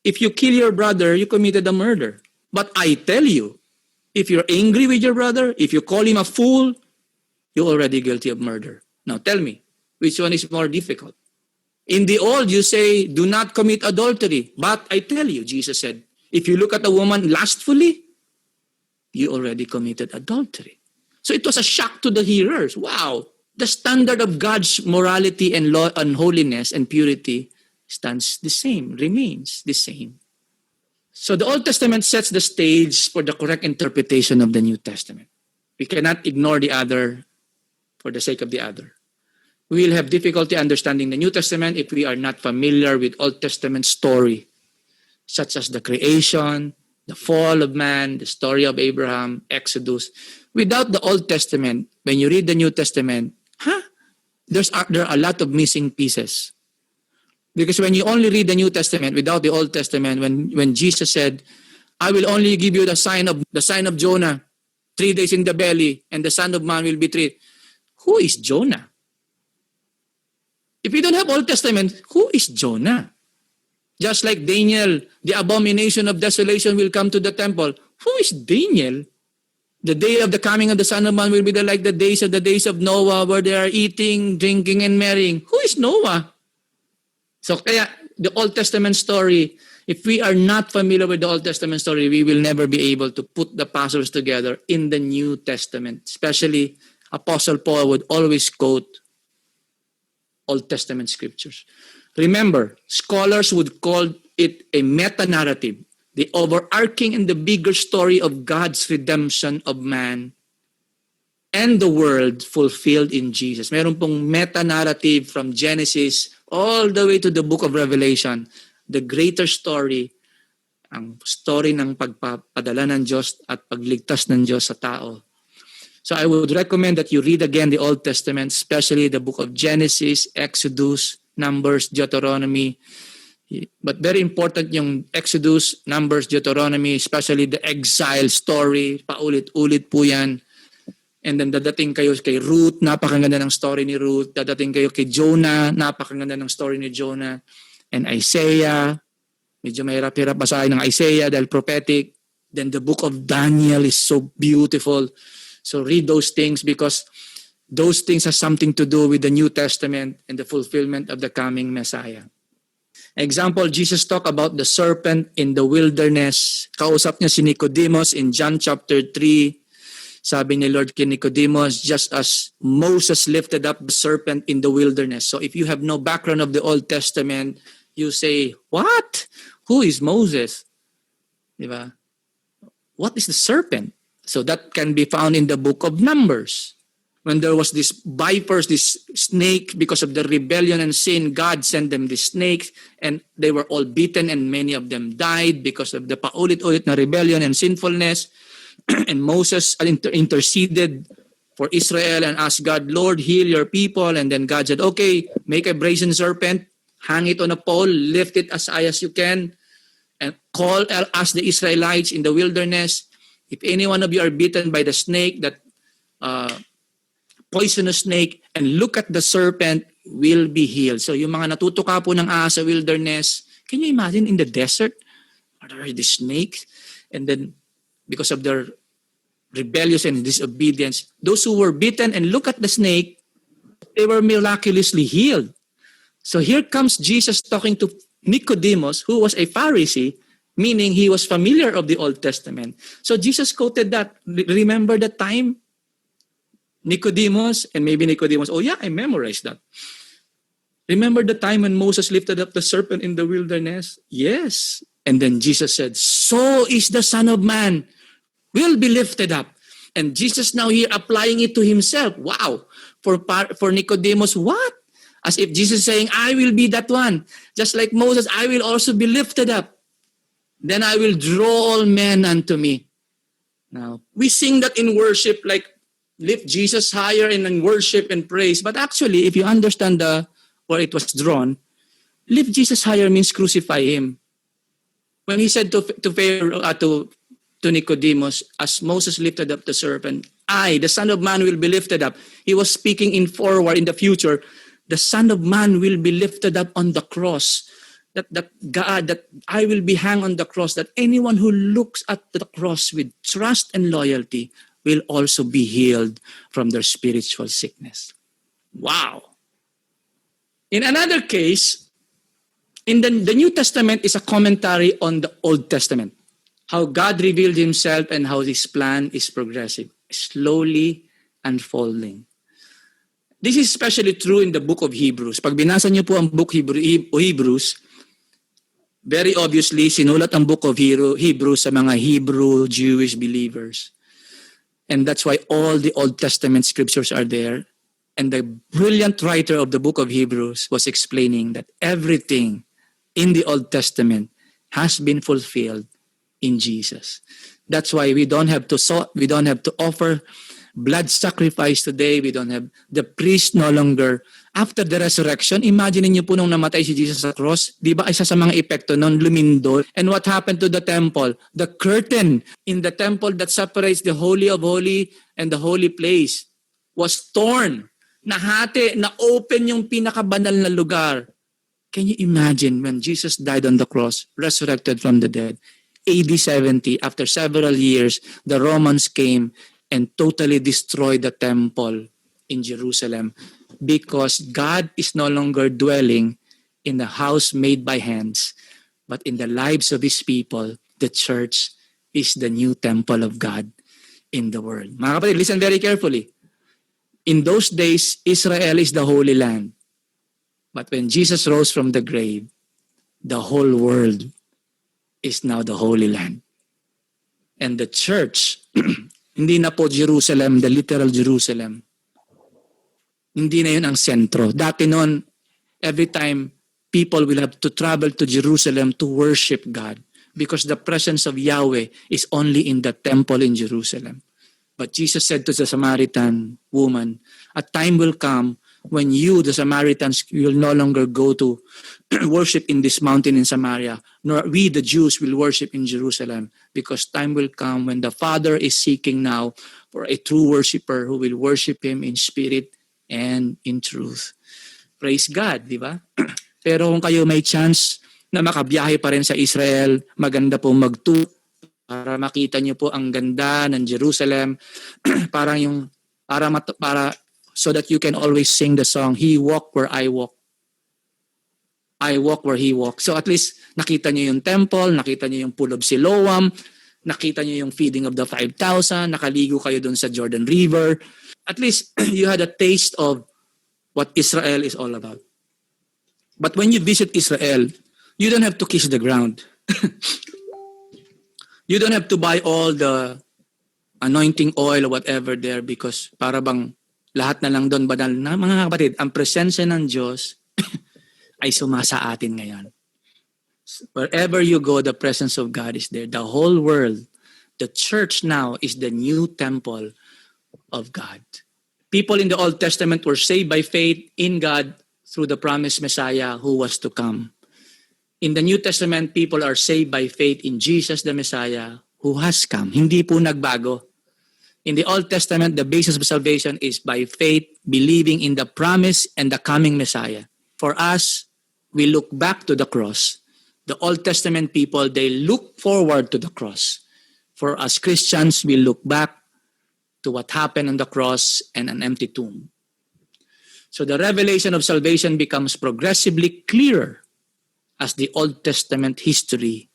if you kill your brother, you committed a murder. But I tell you, if you're angry with your brother, if you call him a fool, you're already guilty of murder. Now tell me, which one is more difficult? In the Old, you say, do not commit adultery. But I tell you, Jesus said, if you look at a woman lustfully, you already committed adultery. So it was a shock to the hearers. Wow, the standard of God's morality and law and holiness and purity stands the same, remains the same. So the Old Testament sets the stage for the correct interpretation of the New Testament. We cannot ignore the other for the sake of the other. We will have difficulty understanding the New Testament if we are not familiar with Old Testament story, such as the creation, the fall of man, the story of Abraham, Exodus. Without the Old Testament, when you read the New Testament, there are a lot of missing pieces. Because when you only read the New Testament without the Old Testament, when Jesus said, I will only give you the sign of Jonah, 3 days in the belly, and the Son of Man will be 3. Who is Jonah? If we don't have Old Testament, who is Jonah? Just like Daniel, the abomination of desolation will come to the temple. Who is Daniel? The day of the coming of the Son of Man will be like the days of Noah, where they are eating, drinking, and marrying. Who is Noah? So kaya the Old Testament story, if we are not familiar with the Old Testament story, we will never be able to put the puzzles together in the New Testament. Especially Apostle Paul would always quote Old Testament scriptures. Remember, scholars would call it a meta-narrative, the overarching and the bigger story of God's redemption of man and the world fulfilled in Jesus. Meron pong meta-narrative from Genesis all the way to the book of Revelation. The greater story, ang story ng pagpapadala ng Diyos at pagligtas ng Diyos sa tao. So I would recommend that you read again the Old Testament, especially the book of Genesis, Exodus, Numbers, Deuteronomy. But very important yung Exodus, Numbers, Deuteronomy, especially the exile story. Paulit-ulit po yan. And then dadating kayo kay Ruth, napakaganda ng story ni Ruth. Dadating kayo kay Jonah, napakaganda ng story ni Jonah. And Isaiah, medyo mahirap-hirap basahin ng Isaiah dahil prophetic. Then the book of Daniel is so beautiful. So read those things because those things have something to do with the New Testament and the fulfillment of the coming Messiah. Example, Jesus talked about the serpent in the wilderness. Kausap niya si Nicodemus in John chapter 3. Sabi ni Lord kay Nicodemus, just as Moses lifted up the serpent in the wilderness. So if you have no background of the Old Testament, you say, what? Who is Moses? Diba? What is the serpent? So that can be found in the book of Numbers. When there was this vipers, this snake, because of the rebellion and sin, God sent them this snakes and they were all beaten and many of them died because of the paulit-ulit na rebellion and sinfulness. And Moses interceded for Israel and asked God, Lord, heal your people. And then God said, okay, make a brazen serpent, hang it on a pole, lift it as high as you can, and ask the Israelites in the wilderness, if any one of you are bitten by the snake, that poisonous snake, and look at the serpent, will be healed. So yung mga natutuka po ng ahas sa wilderness, can you imagine in the desert? There are these snakes, and then because of their rebellious and disobedience, those who were bitten and look at the snake, they were miraculously healed. So here comes Jesus talking to Nicodemus, who was a Pharisee, meaning he was familiar of the Old Testament. So Jesus quoted that. Remember the time? Nicodemus, and maybe Nicodemus, oh yeah, I memorized that. Remember the time when Moses lifted up the serpent in the wilderness? Yes. And then Jesus said, so is the Son of Man will be lifted up. And Jesus now here applying it to himself. Wow. For Nicodemus, what? As if Jesus is saying, I will be that one. Just like Moses, I will also be lifted up. Then I will draw all men unto me. Now, we sing that in worship, like lift Jesus higher in worship and praise. But actually, if you understand where it was drawn, lift Jesus higher means crucify him. When he said to Nicodemus, as Moses lifted up the serpent, I, the Son of Man, will be lifted up. He was speaking in the future. The Son of Man will be lifted up on the cross. That I will be hung on the cross. That anyone who looks at the cross with trust and loyalty will also be healed from their spiritual sickness. Wow. In another case, in the New Testament is a commentary on the Old Testament. How God revealed himself and how his plan is progressive, slowly unfolding. This is especially true in the book of Hebrews. Pag binasa niyo po ang book Hebrews, very obviously, sinulat ang book of Hebrews sa mga Hebrew Jewish believers. And that's why all the Old Testament scriptures are there. And the brilliant writer of the book of Hebrews was explaining that everything in the Old Testament has been fulfilled in Jesus. That's why we don't have to offer blood sacrifice today. We don't have the priest no longer. After the resurrection, imagine niyo po nung namatay si Jesus sa cross, di ba isa sa mga epekto nun lumindol? And what happened to the temple? The curtain in the temple that separates the Holy of Holy and the holy place was torn. Nahati, na-open yung pinakabanal na lugar. Can you imagine when Jesus died on the cross, resurrected from the dead? AD 70, after several years, the Romans came and totally destroyed the temple in Jerusalem because God is no longer dwelling in the house made by hands, but in the lives of his people. The church is the new temple of God in the world. Mga kapatid, listen very carefully. In those days, Israel is the Holy Land. But when Jesus rose from the grave, the whole world is now the Holy Land. And the church, Hindi na po Jerusalem, the literal Jerusalem. Hindi na yun ang sentro. Dati noon, every time people will have to travel to Jerusalem to worship God because the presence of Yahweh is only in the temple in Jerusalem. But Jesus said to the Samaritan woman, a time will come when you, the Samaritans, will no longer go to worship in this mountain in Samaria, nor we, the Jews, will worship in Jerusalem, because time will come when the Father is seeking now for a true worshiper who will worship Him in spirit and in truth. Praise God, di ba? Pero kung kayo may chance na makabiyahe pa rin sa Israel, maganda po mag-tour para makita niyo po ang ganda ng Jerusalem, para so that you can always sing the song, He walked where I walk. I walk where He walked. So at least nakita niyo yung temple, nakita niyo yung Pool of Siloam, nakita niyo yung feeding of the 5,000, nakaligo kayo dun sa Jordan River. At least you had a taste of what Israel is all about. But when you visit Israel, you don't have to kiss the ground. You don't have to buy all the anointing oil or whatever there, because para bang lahat na lang doon banal na. Mga kapatid, ang presensya ng Diyos ay sumasa atin ngayon. Wherever you go, the presence of God is there. The whole world, the church now is the new temple of God. People in the Old Testament were saved by faith in God through the promised Messiah who was to come. In the New Testament, people are saved by faith in Jesus the Messiah who has come. Hindi po nagbago. In the Old Testament, the basis of salvation is by faith, believing in the promise and the coming Messiah. For us, we look back to the cross. The Old Testament people, they look forward to the cross. For us Christians, we look back to what happened on the cross and an empty tomb. So the revelation of salvation becomes progressively clearer as the Old Testament history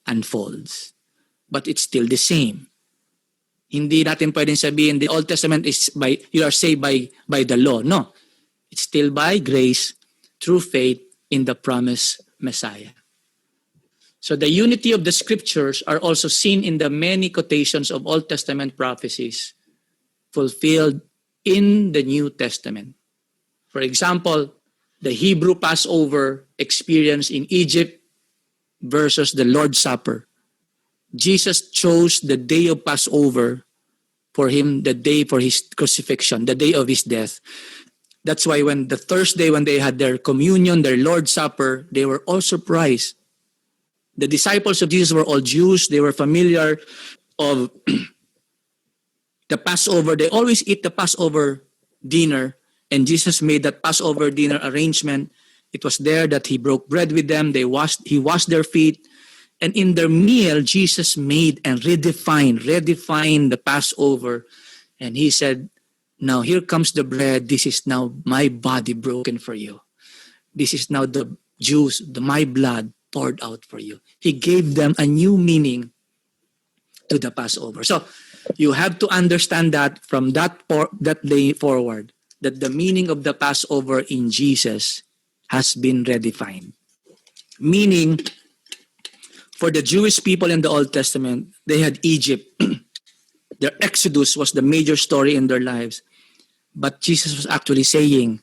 unfolds. But it's still the same. Hindi natin pwedeng sabihin the Old Testament is you are saved by the law. No. It's still by grace through faith in the promised Messiah. So the unity of the scriptures are also seen in the many quotations of Old Testament prophecies fulfilled in the New Testament. For example, the Hebrew Passover experience in Egypt versus the Lord's Supper. Jesus chose the day of Passover for him, the day for his crucifixion, the day of his death. That's why when the Thursday, when they had their communion, their Lord's Supper, they were all surprised. The disciples of Jesus were all Jews. They were familiar of the Passover. They always eat the Passover dinner. And Jesus made that Passover dinner arrangement. It was there that he broke bread with them. He washed their feet. And in their meal, Jesus made and redefined the Passover. And he said, now here comes the bread. This is now my body broken for you. This is now the juice, my blood poured out for you. He gave them a new meaning to the Passover. So you have to understand that from that day forward, that the meaning of the Passover in Jesus has been redefined. Meaning, for the Jewish people in the Old Testament, they had Egypt. Their exodus was the major story in their lives. But Jesus was actually saying,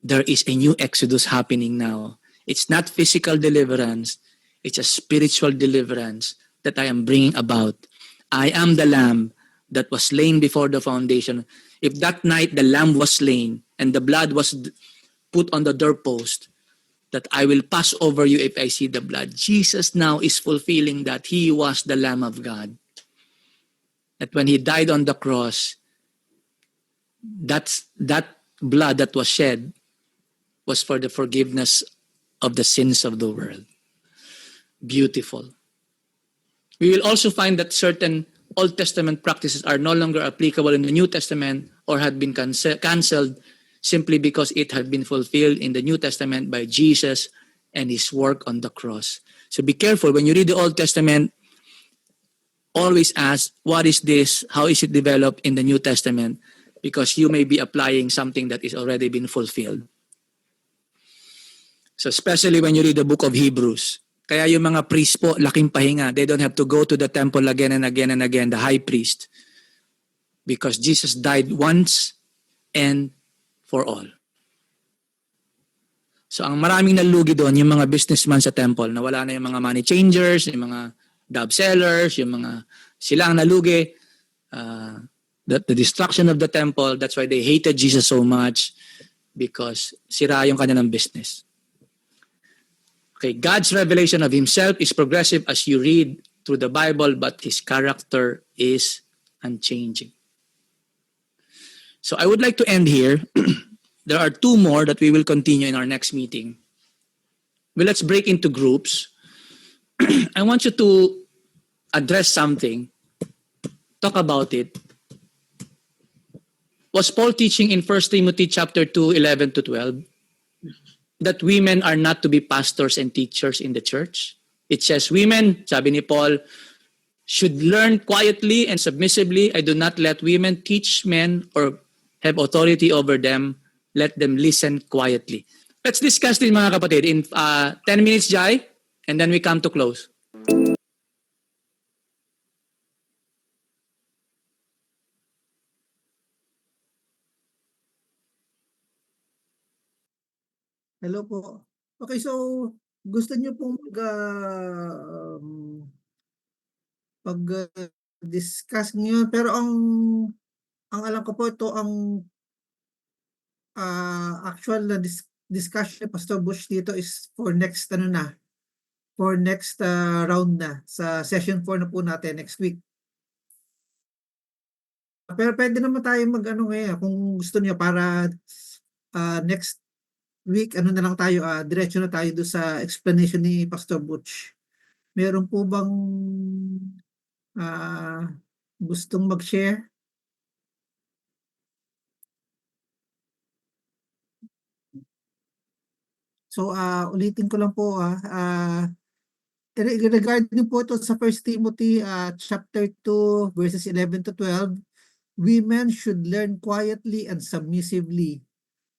there is a new exodus happening now. It's not physical deliverance. It's a spiritual deliverance that I am bringing about. I am the lamb that was slain before the foundation. If that night the lamb was slain and the blood was put on the doorpost, that I will pass over you if I see the blood. Jesus now is fulfilling that. He was the Lamb of God. That when he died on the cross, that blood that was shed was for the forgiveness of the sins of the world. Beautiful. We will also find that certain Old Testament practices are no longer applicable in the New Testament or had been canceled simply because it had been fulfilled in the New Testament by Jesus and his work on the cross. So be careful when you read the Old Testament. Always ask, what is this? How is it developed in the New Testament? Because you may be applying something that is already been fulfilled. So especially when you read the book of Hebrews. Kaya yung mga priest po, laking pahinga. They don't have to go to the temple again and again and again, the high priest. because Jesus died once and for all. So ang maraming nalugi doon, yung mga businessman sa temple, na wala na yung mga money changers, yung mga dove sellers, yung mga sila ang nalugi. The destruction of the temple, that's why they hated Jesus so much, because sira yung kanilang business. Okay, God's revelation of Himself is progressive as you read through the Bible, but His character is unchanging. So I would like to end here. There are two more that we will continue in our next meeting. Well, let's break into groups. I want you to address something, talk about it. Was Paul teaching in 1 Timothy chapter 2, 11 to 12, that women are not to be pastors and teachers in the church? It says, women, sabi ni Paul, should learn quietly and submissively. I do not let women teach men or have authority over them. Let them listen quietly. Let's discuss this, mga kapatid, in 10 minutes, Jai, and then we come to close. Hello po. Okay, so gusto niyo pong pag-discuss niyo, pero ang alam ko po ito ang actual na discussion Pastor Bush dito is for next round na sa session 4 na po natin next week. Pero pwede naman tayo mag-ano ngayon kung gusto niyo para next week na lang tayo, diretso na tayo do sa explanation ni Pastor Butch. Meron po bang gustong mag-share? So ulitin ko lang po regarding po ito sa 1 Timothy chapter 2 verses 11 to 12, women should learn quietly and submissively.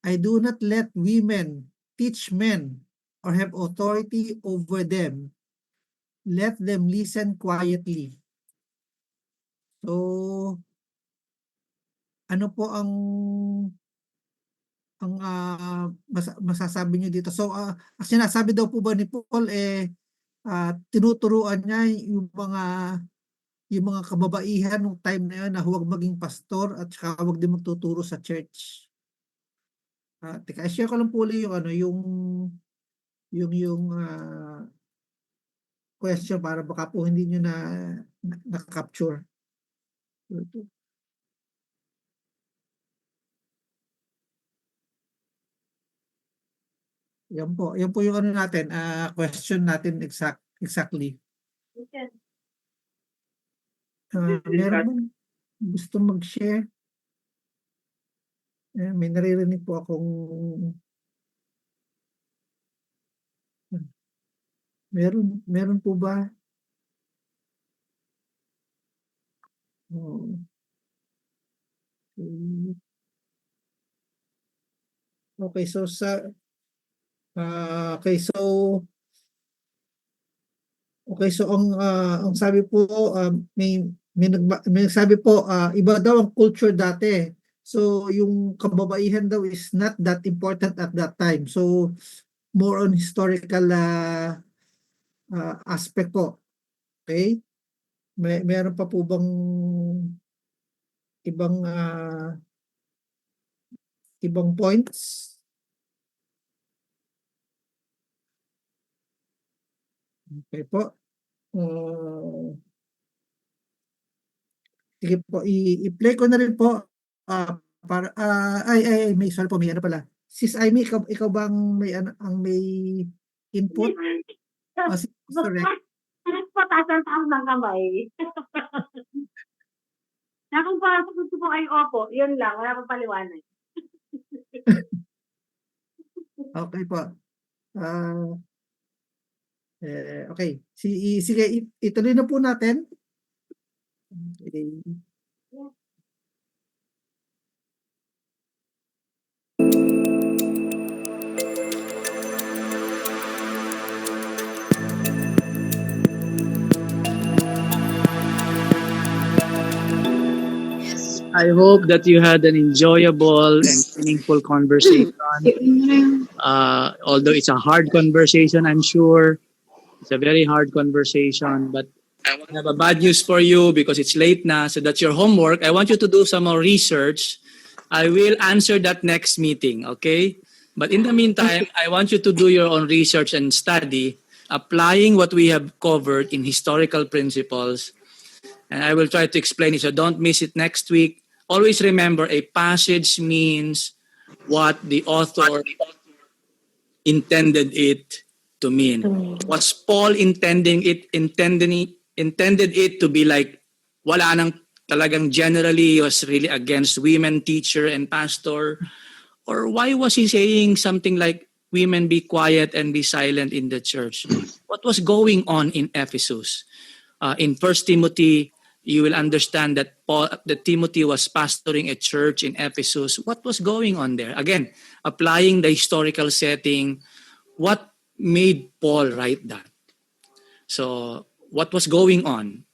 I do not let women teach men or have authority over them. Let them listen quietly. So, ano po ang masasabi niyo dito? So, sinasabi daw po ba ni Paul tinuturuan niya yung mga kababaihan nung time na yun na huwag maging pastor at saka huwag din magtuturo sa church. Teka, share ko lang po yung question para baka po hindi nyo na-capture. Yan po yung natin, question natin exactly. Meron bang gusto mag-share? May naririnig po akong meron po ba? Okay, so ang sabi po may nagsabi po iba daw ang culture dati. So yung kababaihan daw is not that important at that time. So more on historical aspect po. Okay? Meron pa po bang ibang points? Okay po. Sige po, i-play ko na rin po para may sorry po, may ano pala. Sis Amy, ikaw bang may input? Correct. Patasan ng kamay. Kung pasok ko po ay opo, yun lang, wala pang paliwanag. Okay po. Okay. Sige, ituloy na po natin. Okay. I hope that you had an enjoyable and meaningful conversation. Although it's a hard conversation, I'm sure. It's a very hard conversation, but I have a bad news for you because it's late now, so that's your homework. I want you to do some more research. I will answer that next meeting, okay? But in the meantime, I want you to do your own research and study, applying what we have covered in historical principles. And I will try to explain it, so don't miss it next week. Always remember, a passage means what the author intended it to mean. Was Paul intended it to be like wala nang talagang generally was really against women teacher and pastor? Or why was he saying something like women be quiet and be silent in the church? What was going on in Ephesus? In 1 Timothy, you will understand that Timothy was pastoring a church in Ephesus. What was going on there? Again, applying the historical setting, what made Paul write that? So, what was going on?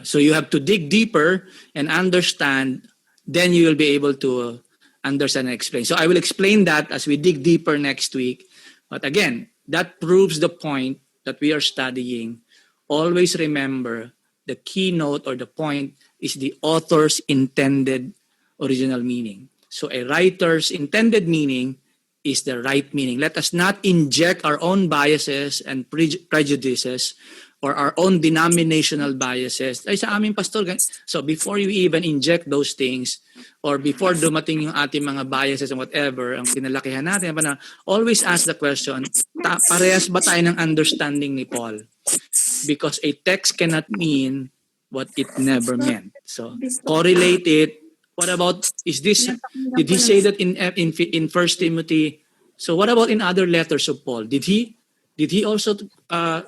So you have to dig deeper and understand, then you will be able to understand and explain. So I will explain that as we dig deeper next week. But again, that proves the point that we are studying. Always remember, the keynote or the point is the author's intended original meaning. So a writer's intended meaning is the right meaning. Let us not inject our own biases and prejudices or our own denominational biases. Ay, sa aming pastor, so before you even inject those things, or before dumating yung ating mga biases and whatever, ang kinalakihan natin, always ask the question, parehas ba tayo ng understanding ni Paul? Because a text cannot mean what it never meant. So correlate it. What about, did he say that in 1 Timothy? So what about in other letters of Paul? Did he also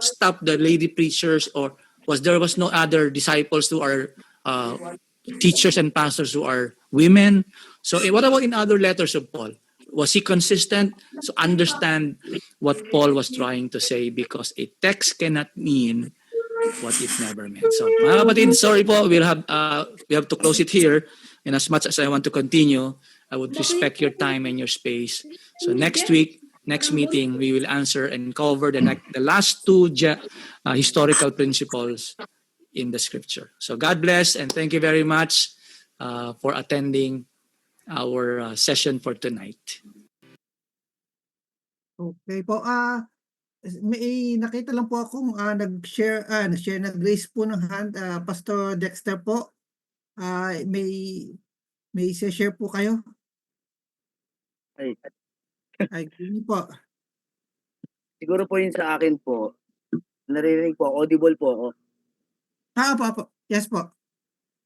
stop the lady preachers, or was no other disciples who are teachers and pastors who are women? So what about in other letters of Paul? Was he consistent? So understand what Paul was trying to say, because a text cannot mean what it never meant. So mga kapatid, sorry po, we have to close it here. And as much as I want to continue, I would respect your time and your space. So next week, next meeting, we will answer and cover the last two historical principles in the scripture. So God bless, and thank you very much for attending our session for tonight. Okay po. May nakita lang po akong nag-raise po ng hand, Pastor Dexter po. May share po kayo? Ay, yun po. Siguro po yun sa akin po, naririnig po, audible po ako. Opo. Yes po.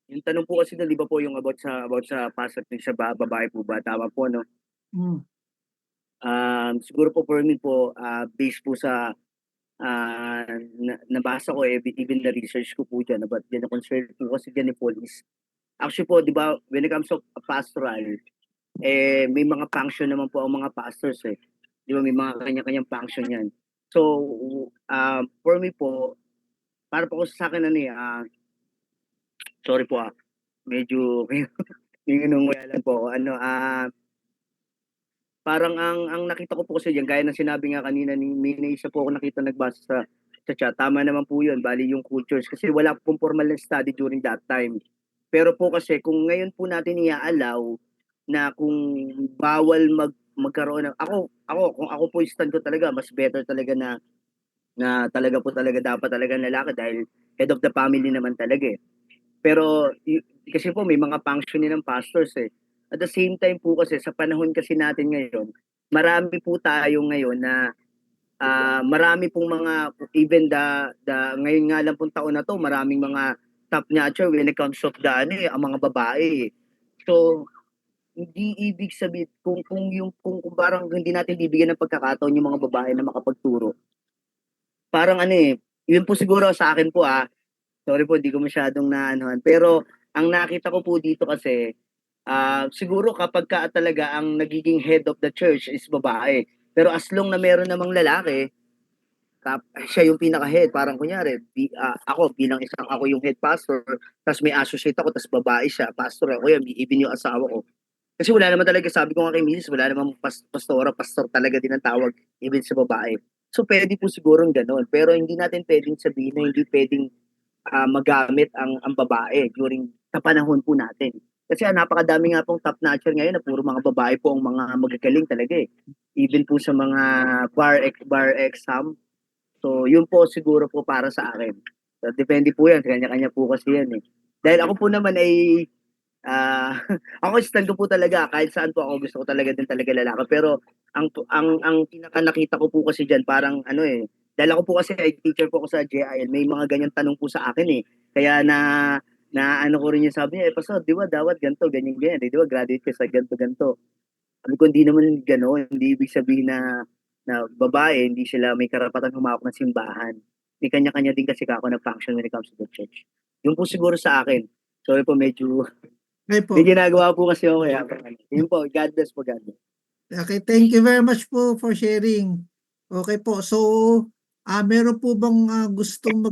Yung tanong po kasi na, di ba po yung about sa pastor sa babae po ba? Tama po, no? Siguro po for me po, based po sa nabasa ko, even the research ko po dyan, about the concern po kasi dyan ni Paul is, actually po, di ba, when it comes to pastoral, may mga function naman po ang mga pastors eh. Di ba, may mga kanya-kanyang function yan. So, for me po, para po sa akin sorry po medyo inunguyalan po ako. Parang ang nakita ko po kasi diyan, gaya ng sinabi nga kanina may isa po ako nakita nagbasa sa chat. Tama naman po 'yun, bali yung cultures kasi wala pong formal na study during that time. Pero po kasi kung ngayon po natin i-allow na kung bawal magkaroon ng kung ako po stand ko talaga, mas better talaga na talaga po talaga dapat talaga lalaki dahil head of the family naman talaga eh. Pero kasi po may mga function ng pastors eh. At the same time po kasi sa panahon kasi natin ngayon, marami po tayo ngayon na marami pong mga, even ngayon nga lang pong taon na to, maraming mga top notcher when it comes to ang mga babae. So, hindi ibig sabihin, kung parang hindi natin bibigyan ng pagkakataon yung mga babae na makapagturo. Parang yun po siguro sa akin po sorry po, hindi ko masyadong naanohan. Pero, ang nakita ko po dito kasi, siguro kapag talaga ang nagiging head of the church is babae. Pero as long na meron namang lalaki, siya yung pinaka-head. Parang kunyari, ako yung head pastor, tapos may associate ako, tapos babae siya, pastor ako yan, even yung asawa ko. Kasi wala naman talaga, sabi ko nga kay Mrs., wala naman pastor talaga din ang tawag, even sa babae. So pwede po siguro gano'n. Pero hindi natin pwedeng sabihin na hindi pwedeng magamit ang babae during sa panahon po natin. Kasi napakadami nga pong top notcher ngayon na puro mga babae po ang mga magagaling talaga eh. Even po sa mga bar exam. So yun po siguro po para sa akin. So, depende po yan, kanya-kanya po kasi yan eh. Dahil ako po naman ay ako stand ko po talaga kahit saan po ako gusto ko talaga din talaga lalaki, pero ang pinaka nakita ko po kasi diyan parang ano eh, dahil ako po kasi ay teacher po ako sa JIL, may mga ganyan tanong po sa akin eh, kaya na ano ko rin yung sabi niya, pastor, di ba dapat ganito, ganyan, di ba graduate ka sa ganito. Sabi ko, hindi naman gano'n, hindi ibig sabihin na babae, hindi sila may karapatan humawak ng simbahan. May kanya-kanya din kasi ako nag-function when it comes to the church. Yun po siguro sa akin. Sorry po, medyo Okay po. may ginagawa po kasi ako kaya. Yun po, God bless po, God bless. Okay, thank you very much po for sharing. Okay po, so meron po bang gustong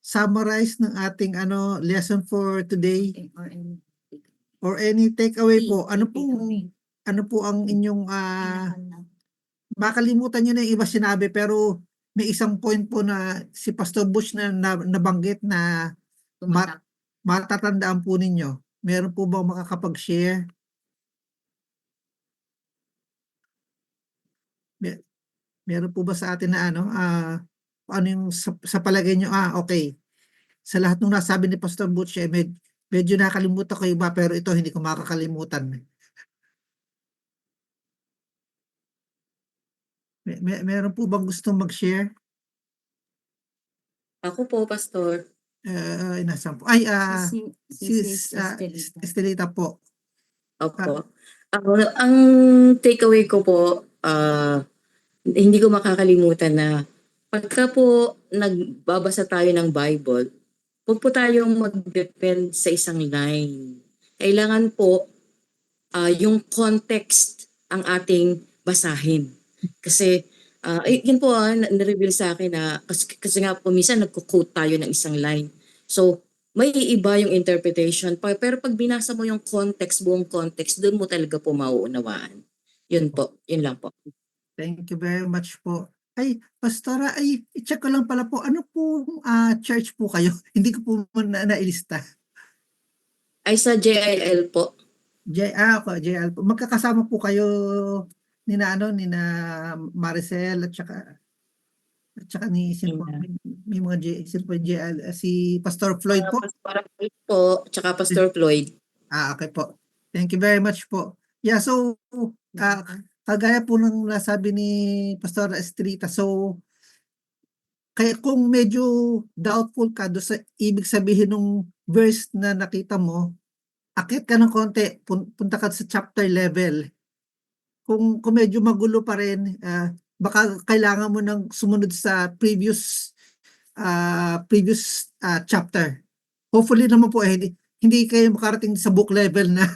summarize ng ating lesson for today or any takeaway po? Ano po ang inyong makalimutan niyo na yung iba sinabi pero may isang point po na si Pastor Butch na nabanggit na matatandaan po ninyo. Meron po bang makakapag-share? Meron po ba sa atin na ano yung sa palagay nyo, okay. Sa lahat ng nasabi ni Pastor Butch, medyo nakalimutan ko iba pero ito hindi ko makakalimutan. Meron po bang gustong mag-share? Ako po, Pastor. Nasaan po? Ay, Sis Estelita po. Opo. Ang takeaway ko po, hindi ko makakalimutan na pagka po nagbabasa tayo ng Bible, huwag po tayong mag-depend sa isang line. Kailangan po yung context ang ating basahin. Kasi yun po na-reveal sa akin na kasi nga po minsan nagko-quote tayo ng isang line. So may iba yung interpretation pero pag binasa mo yung context, buong context, doon mo talaga po mauunawaan. Yun po, yun lang po. Thank you very much po. Ay, Pastora, i-check ko lang pala po, ano po church po kayo? Hindi ko po nailista. Ay sa JIL po. JIL po. Magkakasama po kayo nina Maricel at saka ni may mga JIL, si Pastor Floyd po. Pastor Floyd po, tsaka Pastor Floyd. Okay po. Thank you very much po. Yeah, so kagaya po ng nasabi ni Pastor Estrita, so kaya kung medyo doubtful ka doon sa ibig sabihin ng verse na nakita mo, akit ka ng konti, punta ka sa chapter level. Kung medyo magulo pa rin, baka kailangan mo nang sumunod sa previous chapter. Hopefully naman po hindi kayo makarating sa book level na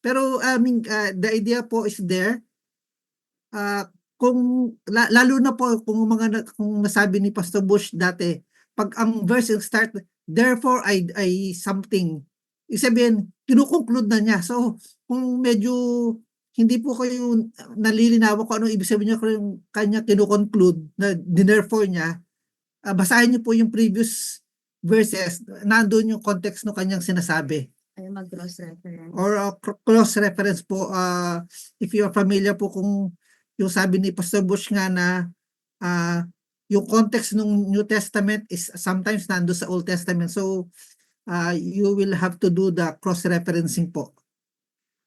pero the idea po is there. Kung lalo na po kung nasabi ni Pastor Bush dati, pag ang verse start, therefore I something, ibig sabihin, kinukonclude na niya. So, kung medyo hindi po kayo nalilinawan kung ano ibig sabihin niya kung kanya kinukonclude na therefore niya, basahin niyo po yung previous verses, nandoon yung context ng kanyang sinasabi. Ay, mag-cross-reference. Or cross-reference po, if you are familiar po kung yung sabi ni Pastor Bush nga na yung context ng New Testament is sometimes nando sa Old Testament. So, you will have to do the cross-referencing po.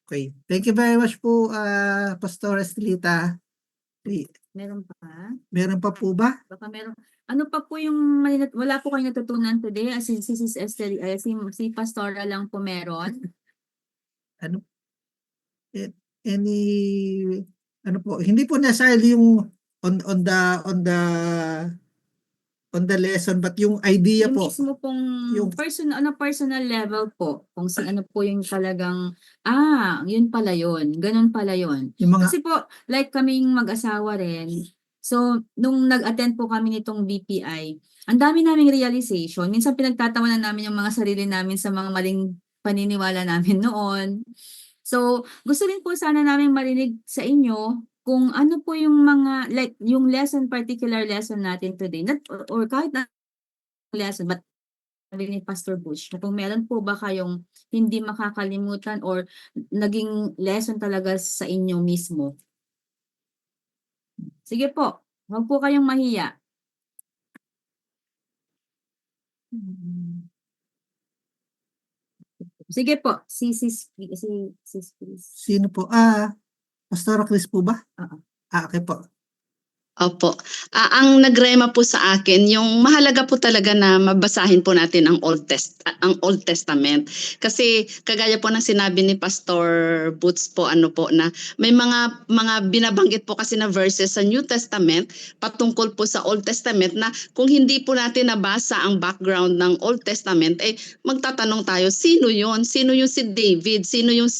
Okay. Thank you very much po, Pastor Estelita. Meron pa? Meron pa po ba? Baka meron. Ano pa po yung wala po kayo natutunan today? Si Esther, si Pastora lang po meron. Ano po, hindi po necessarily yung on the lesson, but yung idea Yung po. mismo pong yung personal level po, kung ano po yung talagang yun pala yun, ganun pala yun. Yung mga Kasi po like kaming mag-asawa rin, So, nung nag-attend po kami nitong BPI, ang dami naming realization. Minsan pinagtatawanan namin yung mga sarili namin sa mga maling paniniwala namin noon. So, gusto rin po sana namin marinig sa inyo kung ano po yung mga, like, yung particular lesson natin today, not, or kahit na lesson, but sabi ni Pastor Butch, na kung meron po ba kayong hindi makakalimutan or naging lesson talaga sa inyo mismo. Sige po, huwag po kayong mahiya. Sige po, sis, please. Sino po? Pastora Chris po ba? Oo. Okay po. Opo. Ang nagrema po sa akin, yung mahalaga po talaga na mabasahin po natin ang Old Testament. Kasi kagaya po ng sinabi ni Pastor Boots po, na may mga binabanggit po kasi na verses sa New Testament patungkol po sa Old Testament na kung hindi po natin nabasa ang background ng Old Testament, magtatanong tayo, sino yun? Sino yung si David? Sino yung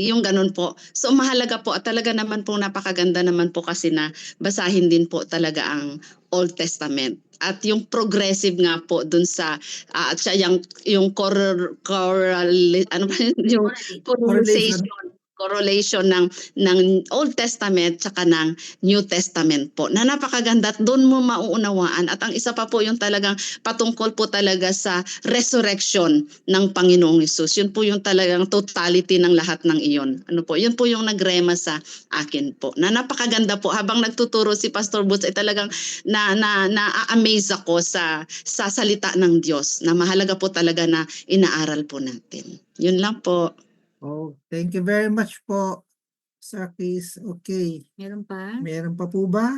yung ganun po? So mahalaga po at talaga naman po napakaganda naman po kasi na basahin din po talaga ang Old Testament. At yung progressive nga po dun sa at siya yung correlation ng Old Testament tsaka ng New Testament po. Na napakaganda at doon mo mauunawaan. At ang isa pa po yung talagang patungkol po talaga sa resurrection ng Panginoong Hesus. Yun po yung talagang totality ng lahat ng iyon. Yun po yung nagrema sa akin po. Na napakaganda po. Habang nagtuturo si Pastor Boots ay talagang na-amaze ako sa salita ng Diyos. Na mahalaga po talaga na inaaral po natin. Yun lang po. Oh, thank you very much po, Sir Chris. Okay. Meron pa? Meron pa po ba?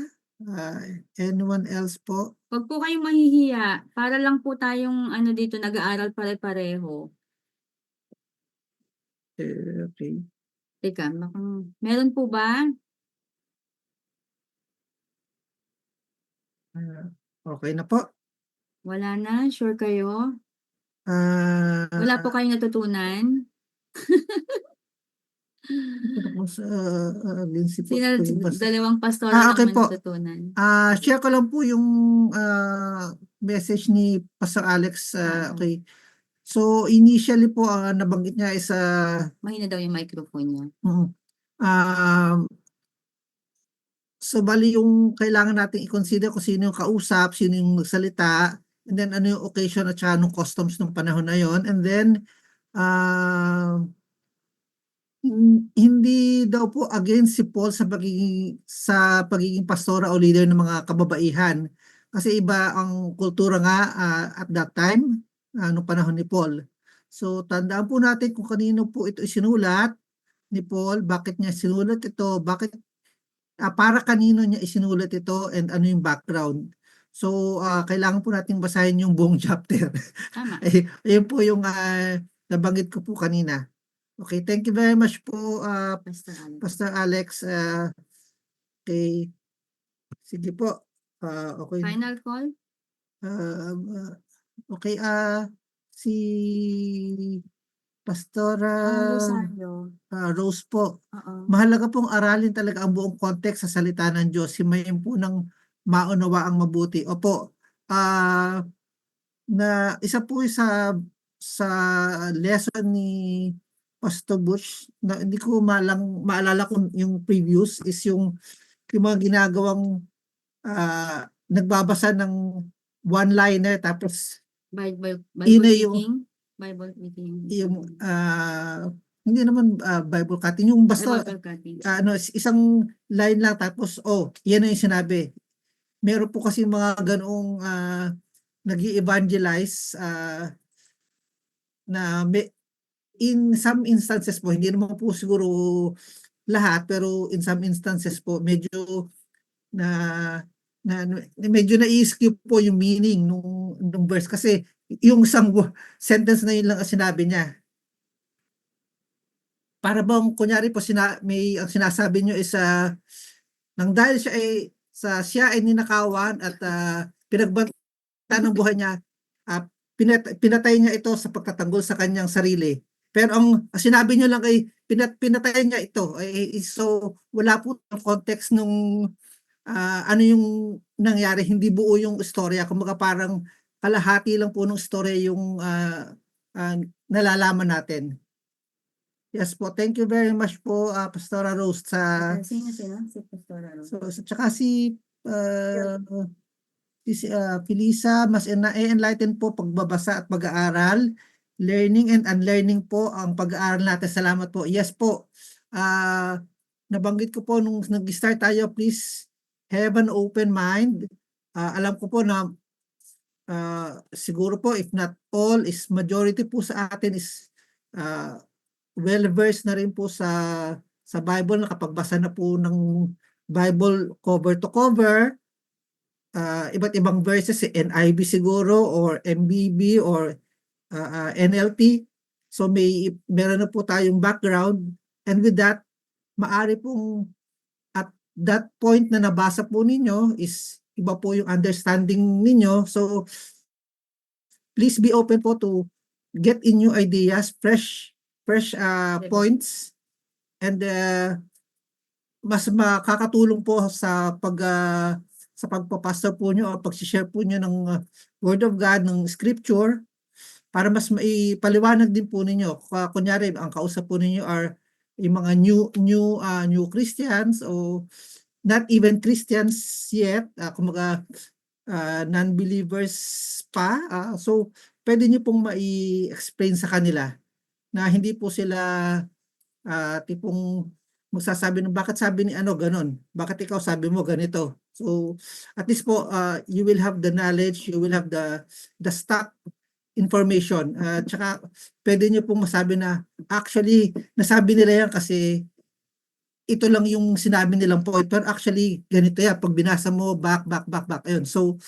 Anyone else po? Huwag po kayong mahihiya. Para lang po tayong dito nag-aaral pare-pareho. Okay. Teka, meron po ba? Okay na po. Wala na? Sure kayo? Ah, Wala po kayong natutunan? Lindsay po. Dalawang pastor Okay naman po. natutunan. Share ko lang po yung message ni Pastor Alex. Okay. So initially po nabanggit niya is Mahina daw yung microphone niya. So bali yung kailangan natin i-consider kung sino yung kausap, sino yung magsalita, and then ano yung occasion at saka anong customs ng panahon na yon. And then hindi daw po against si Paul sa pagiging pastora o leader ng mga kababaihan. Kasi iba ang kultura nga at that time, nung panahon ni Paul. So tandaan po natin kung kanino po ito isinulat ni Paul, bakit niya sinulat ito, para kanino niya isinulat ito, and ano yung background. So kailangan po natin basahin yung buong chapter. Tama. Ayun po yung nabanggit ko po kanina. Okay, thank you very much po, Pastor Alex. Okay, sige po. Okay. Final call? Okay, si Pastora Rosario. Rose po. Oo. Mahalaga pong aralin talaga ang buong context sa salita ng Diyos. Himayin po ng maunawa ang mabuti. Opo, na isa po sa lesson ni Pastor Butch, na hindi ko maalala kung yung previous is yung mga ginagawang nagbabasa ng one-liner tapos Bible yung reading. Yung hindi naman Bible cutting, yung basta Bible cutting. Isang line lang tapos yan na yung sinabi. Meron po kasi mga ganoong nag-i-evangelize na in some instances po, hindi naman po siguro lahat, pero in some instances po medyo medyo na-i-skip po yung meaning nung verse kasi yung isang sentence na yun lang ang sinabi niya. Para bang kunyari po ang sinasabi niyo is nang dahil siya ay ninakawan at pinagbantaan ng buhay niya, pinatay niya ito sa pagtatanggol sa kanyang sarili. Pero ang sinabi niyo lang ay pinatay niya ito. So wala po ang context nung ano yung nangyari, hindi buo yung istorya. Kumbaga parang kalahati lang po ng istorya yung nalalaman natin. Yes po, thank you very much po, Pastora Rose, sa Sino si Pastora Rose? so tsaka si Felisa, mas enlighten po pagbabasa at pag-aaral, learning and unlearning po ang pag-aaral natin. Salamat po. Yes po. Nabanggit ko po nung nag-start tayo, please have an open mind. Alam ko po na siguro po, if not all, is majority po sa atin is well-versed na rin po sa Bible, nakapagbasa na po ng Bible cover to cover, iba't ibang verses, NIV siguro, or MBB, or NLT. So meron na po tayong background, and with that, maari pong at that point na nabasa po ninyo is iba po yung understanding ninyo. So please be open po to get in new ideas, fresh points, and mas makakatulong po sa pagpapasa po nyo o pag-share po nyo ng Word of God, ng Scripture, para mas maipaliwanag din po ninyo. Kunyari, ang kausap po ninyo are yung mga new Christians o not even Christians yet, kumaga non-believers pa. So, pwede nyo pong mai-explain sa kanila na hindi po sila tipong magsasabi ng bakit sabi ni ano ganon, bakit ikaw sabi mo ganito. So at least po you will have the knowledge, you will have the stock information. Tsaka pwede nyo pong masabi na actually nasabi nila yan kasi ito lang yung sinabi nilang point, pero actually ganito yan pag binasa mo back. Ayun. So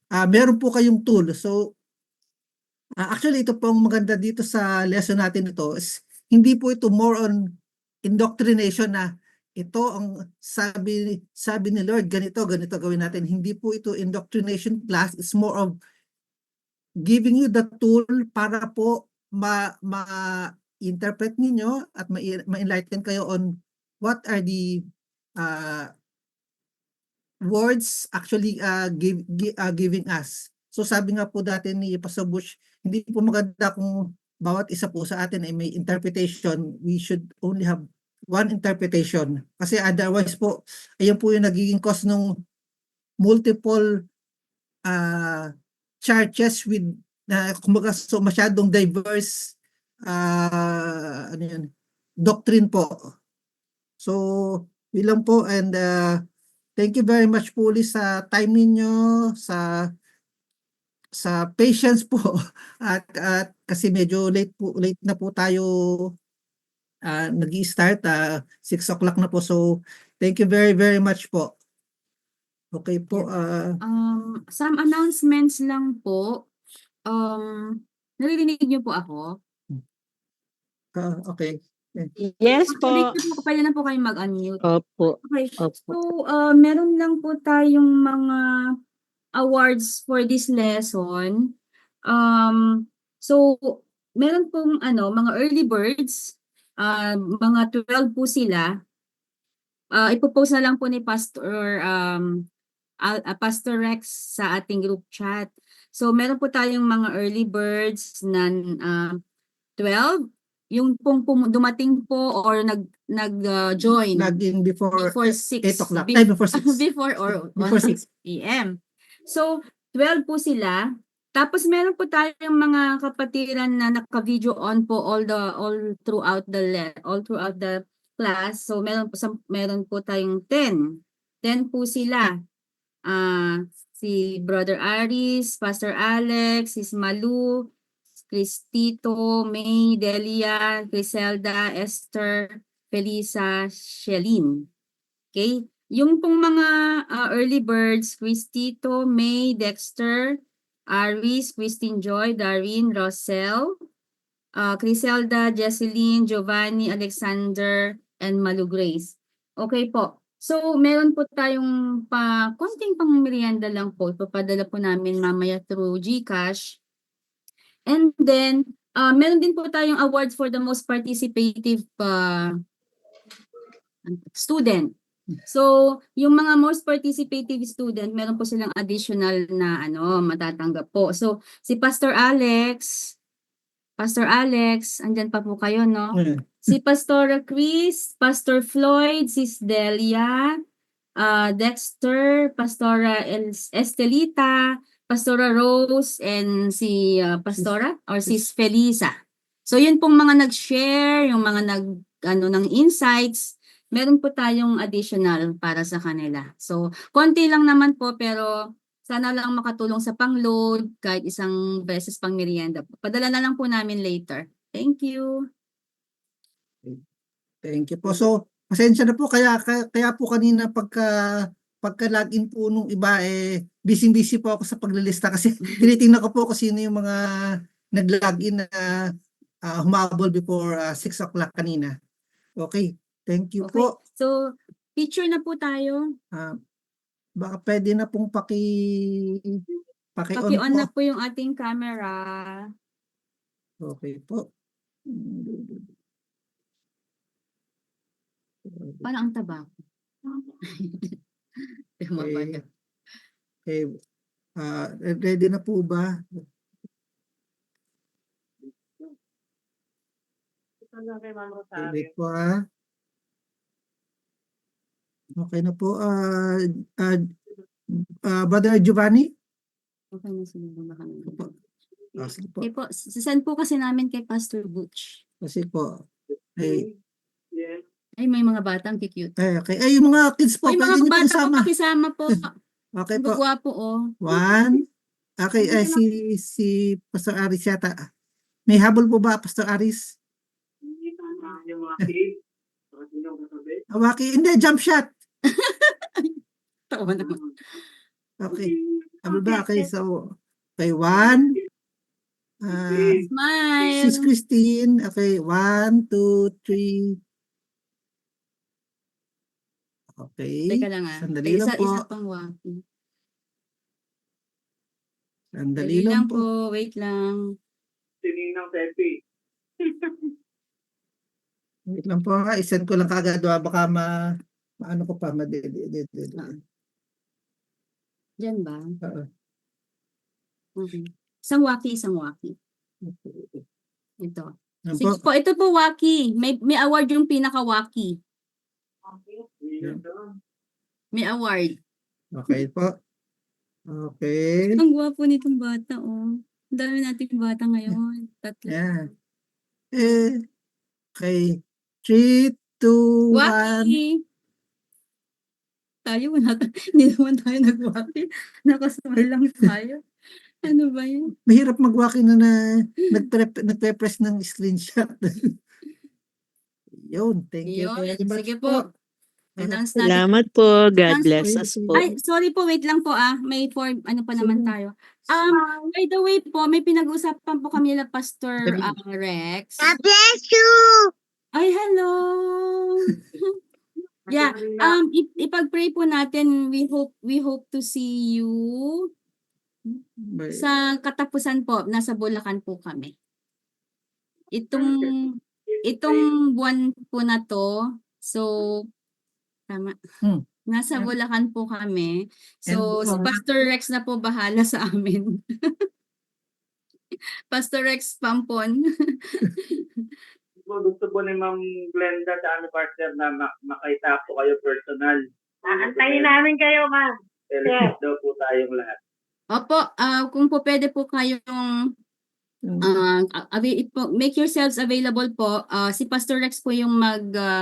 meron po kayong tool. So actually, ito pong maganda dito sa lesson natin ito is hindi po ito more on indoctrination na ito ang sabi ni Lord, ganito gawin natin. Hindi po ito indoctrination class. It's more of giving you the tool para po ma-interpret ninyo at ma-enlighten kayo on what are the words actually giving us. So sabi nga po dati ni Pastor Bush, hindi po maganda kung bawat isa po sa atin ay may interpretation. We should only have one interpretation. Kasi otherwise po, ayun po yung nagiging cause ng multiple churches with, kumbaga, so masyadong diverse doctrine po. So, bilang po, and thank you very much po ulit sa time ninyo, sa patience po at kasi medyo late na po tayo nag-i-start 6 o'clock na po, so thank you very very much po. Okay po. Some announcements lang po. Naririnig niyo po ako? Okay. Yes po. Pwede na po kayo mag-unmute. Opo. Okay. Opo. So, meron lang po tayong mga awards for this lesson. So, meron pong mga early birds, mga 12 po sila. Ipopost na lang po ni Pastor Rex sa ating group chat. So, meron po tayong mga early birds na 12. Yung pong dumating po or nag-join Login before 6 o'clock. Before 6. before 6 p.m. So, 12 po sila. Tapos meron po tayong mga kapatiran na naka-video on po all throughout the class. So meron po tayong 10. 10 po sila. Si Brother Aris, Pastor Alex, Sis Malu, Cristito, May, Delia, Griselda, Esther, Felisa, Shelin. Okay? Yung pong mga early birds, Cristito, May, Dexter, Aris, Christine Joy, Darwin, Rosel, Criselda, Jesseline, Giovanni, Alexander, and Malu Grace. Okay po. So, meron po tayong konting pang-merienda lang po. Ipapadala po namin mamaya through GCash. And then, meron din po tayong awards for the most participative student. So, yung mga most participative student, meron po silang additional na matatanggap po. So, si Pastor Alex, andyan pa po kayo, no? Si Pastora Chris, Pastor Floyd, Sis Delia, Dexter, Pastora Estelita, Pastora Rose, and si Pastora or Sis Felisa. So yun pong mga nag-share, yung mga ng insights, meron po tayong additional para sa kanila. So konti lang naman po, pero sana lang makatulong sa pang-load, kahit isang beses pang merienda. Padala na lang po namin later. Thank you. Thank you po. So, pasensya na po kaya po kanina pagka-login po nung iba busy po ako sa paglilista kasi tinitingnan ko po kung sino yung mga nag-login na humabol before 6 o'clock kanina. Okay. Thank you Okay. po. So, picture na po tayo. Baka pwede na pong paki-on Paki-on po. na po yung ating camera. Okay po. Parang ang taba ko. Okay. Okay. Ready na po ba? Wait po Okay na po. Brother Giovanni? Okay na sila na kami. Sige po. Okay po, sasend po kasi namin kay Pastor Butch. Kasi po. Hey. Ay, may mga batang cute. Okay. Yung mga kids po, Ay, pwede mga niyo pong bata po, isama. pakisama po. Okay po. Gagwapo, oh. 1. Okay, si Pastor Aris yata. May habol po ba, Pastor Aris? Awaki, hindi, jump shot. Tawa naman. Okay. Habol ba? Okay, so, okay, 1. Smile. Sis Christine. Okay, 1, 2, 3. Okay. Teka lang Sandali lang po. Isa pang waki. Sandali lang po. Wait lang. Tingin ng selfie. Wait lang po nga. I-send ko lang kagad. Baka maano ko pa. Diyan ba? Oo. Okay. Isang waki. Ito. Yan Sige po, ito po waki. May award yung pinaka-waki. May award. Okay po. Okay. Ang gwapo nitong bata, oh. Ang dami nating bata ngayon. 3. Yeah. Okay. 3, 2, 1. Waki! Tayo, hindi naman tayo nag-waki. Nakasmile lang tayo. Ano ba yun? Mahirap mag-waki na nagpe-press ng screenshot. Yun. Thank you Yun, very much sige po. Announce natin. Salamat po. God Trans- bless us po. Ay, sorry po, wait lang po May form, pa naman tayo. By the way po, may pinag-usapan po kami nila Pastor Rex. God bless you! Ay, hello! Yeah, ipag-pray po natin. We hope to see you sa katapusan po. Nasa Bulacan po kami. Itong buwan po na to, so tama. Nasa Bulacan po kami. So, si Pastor Rex na po bahala sa amin. Pastor Rex Pampon. Gusto po ni Ma'am Glenda sa partner na makita po kayo personal. Antayin namin kayo, ma'am. Celebrate daw po tayong lahat. Opo, kung po pwede po kayong make yourselves available po. Si Pastor Rex po yung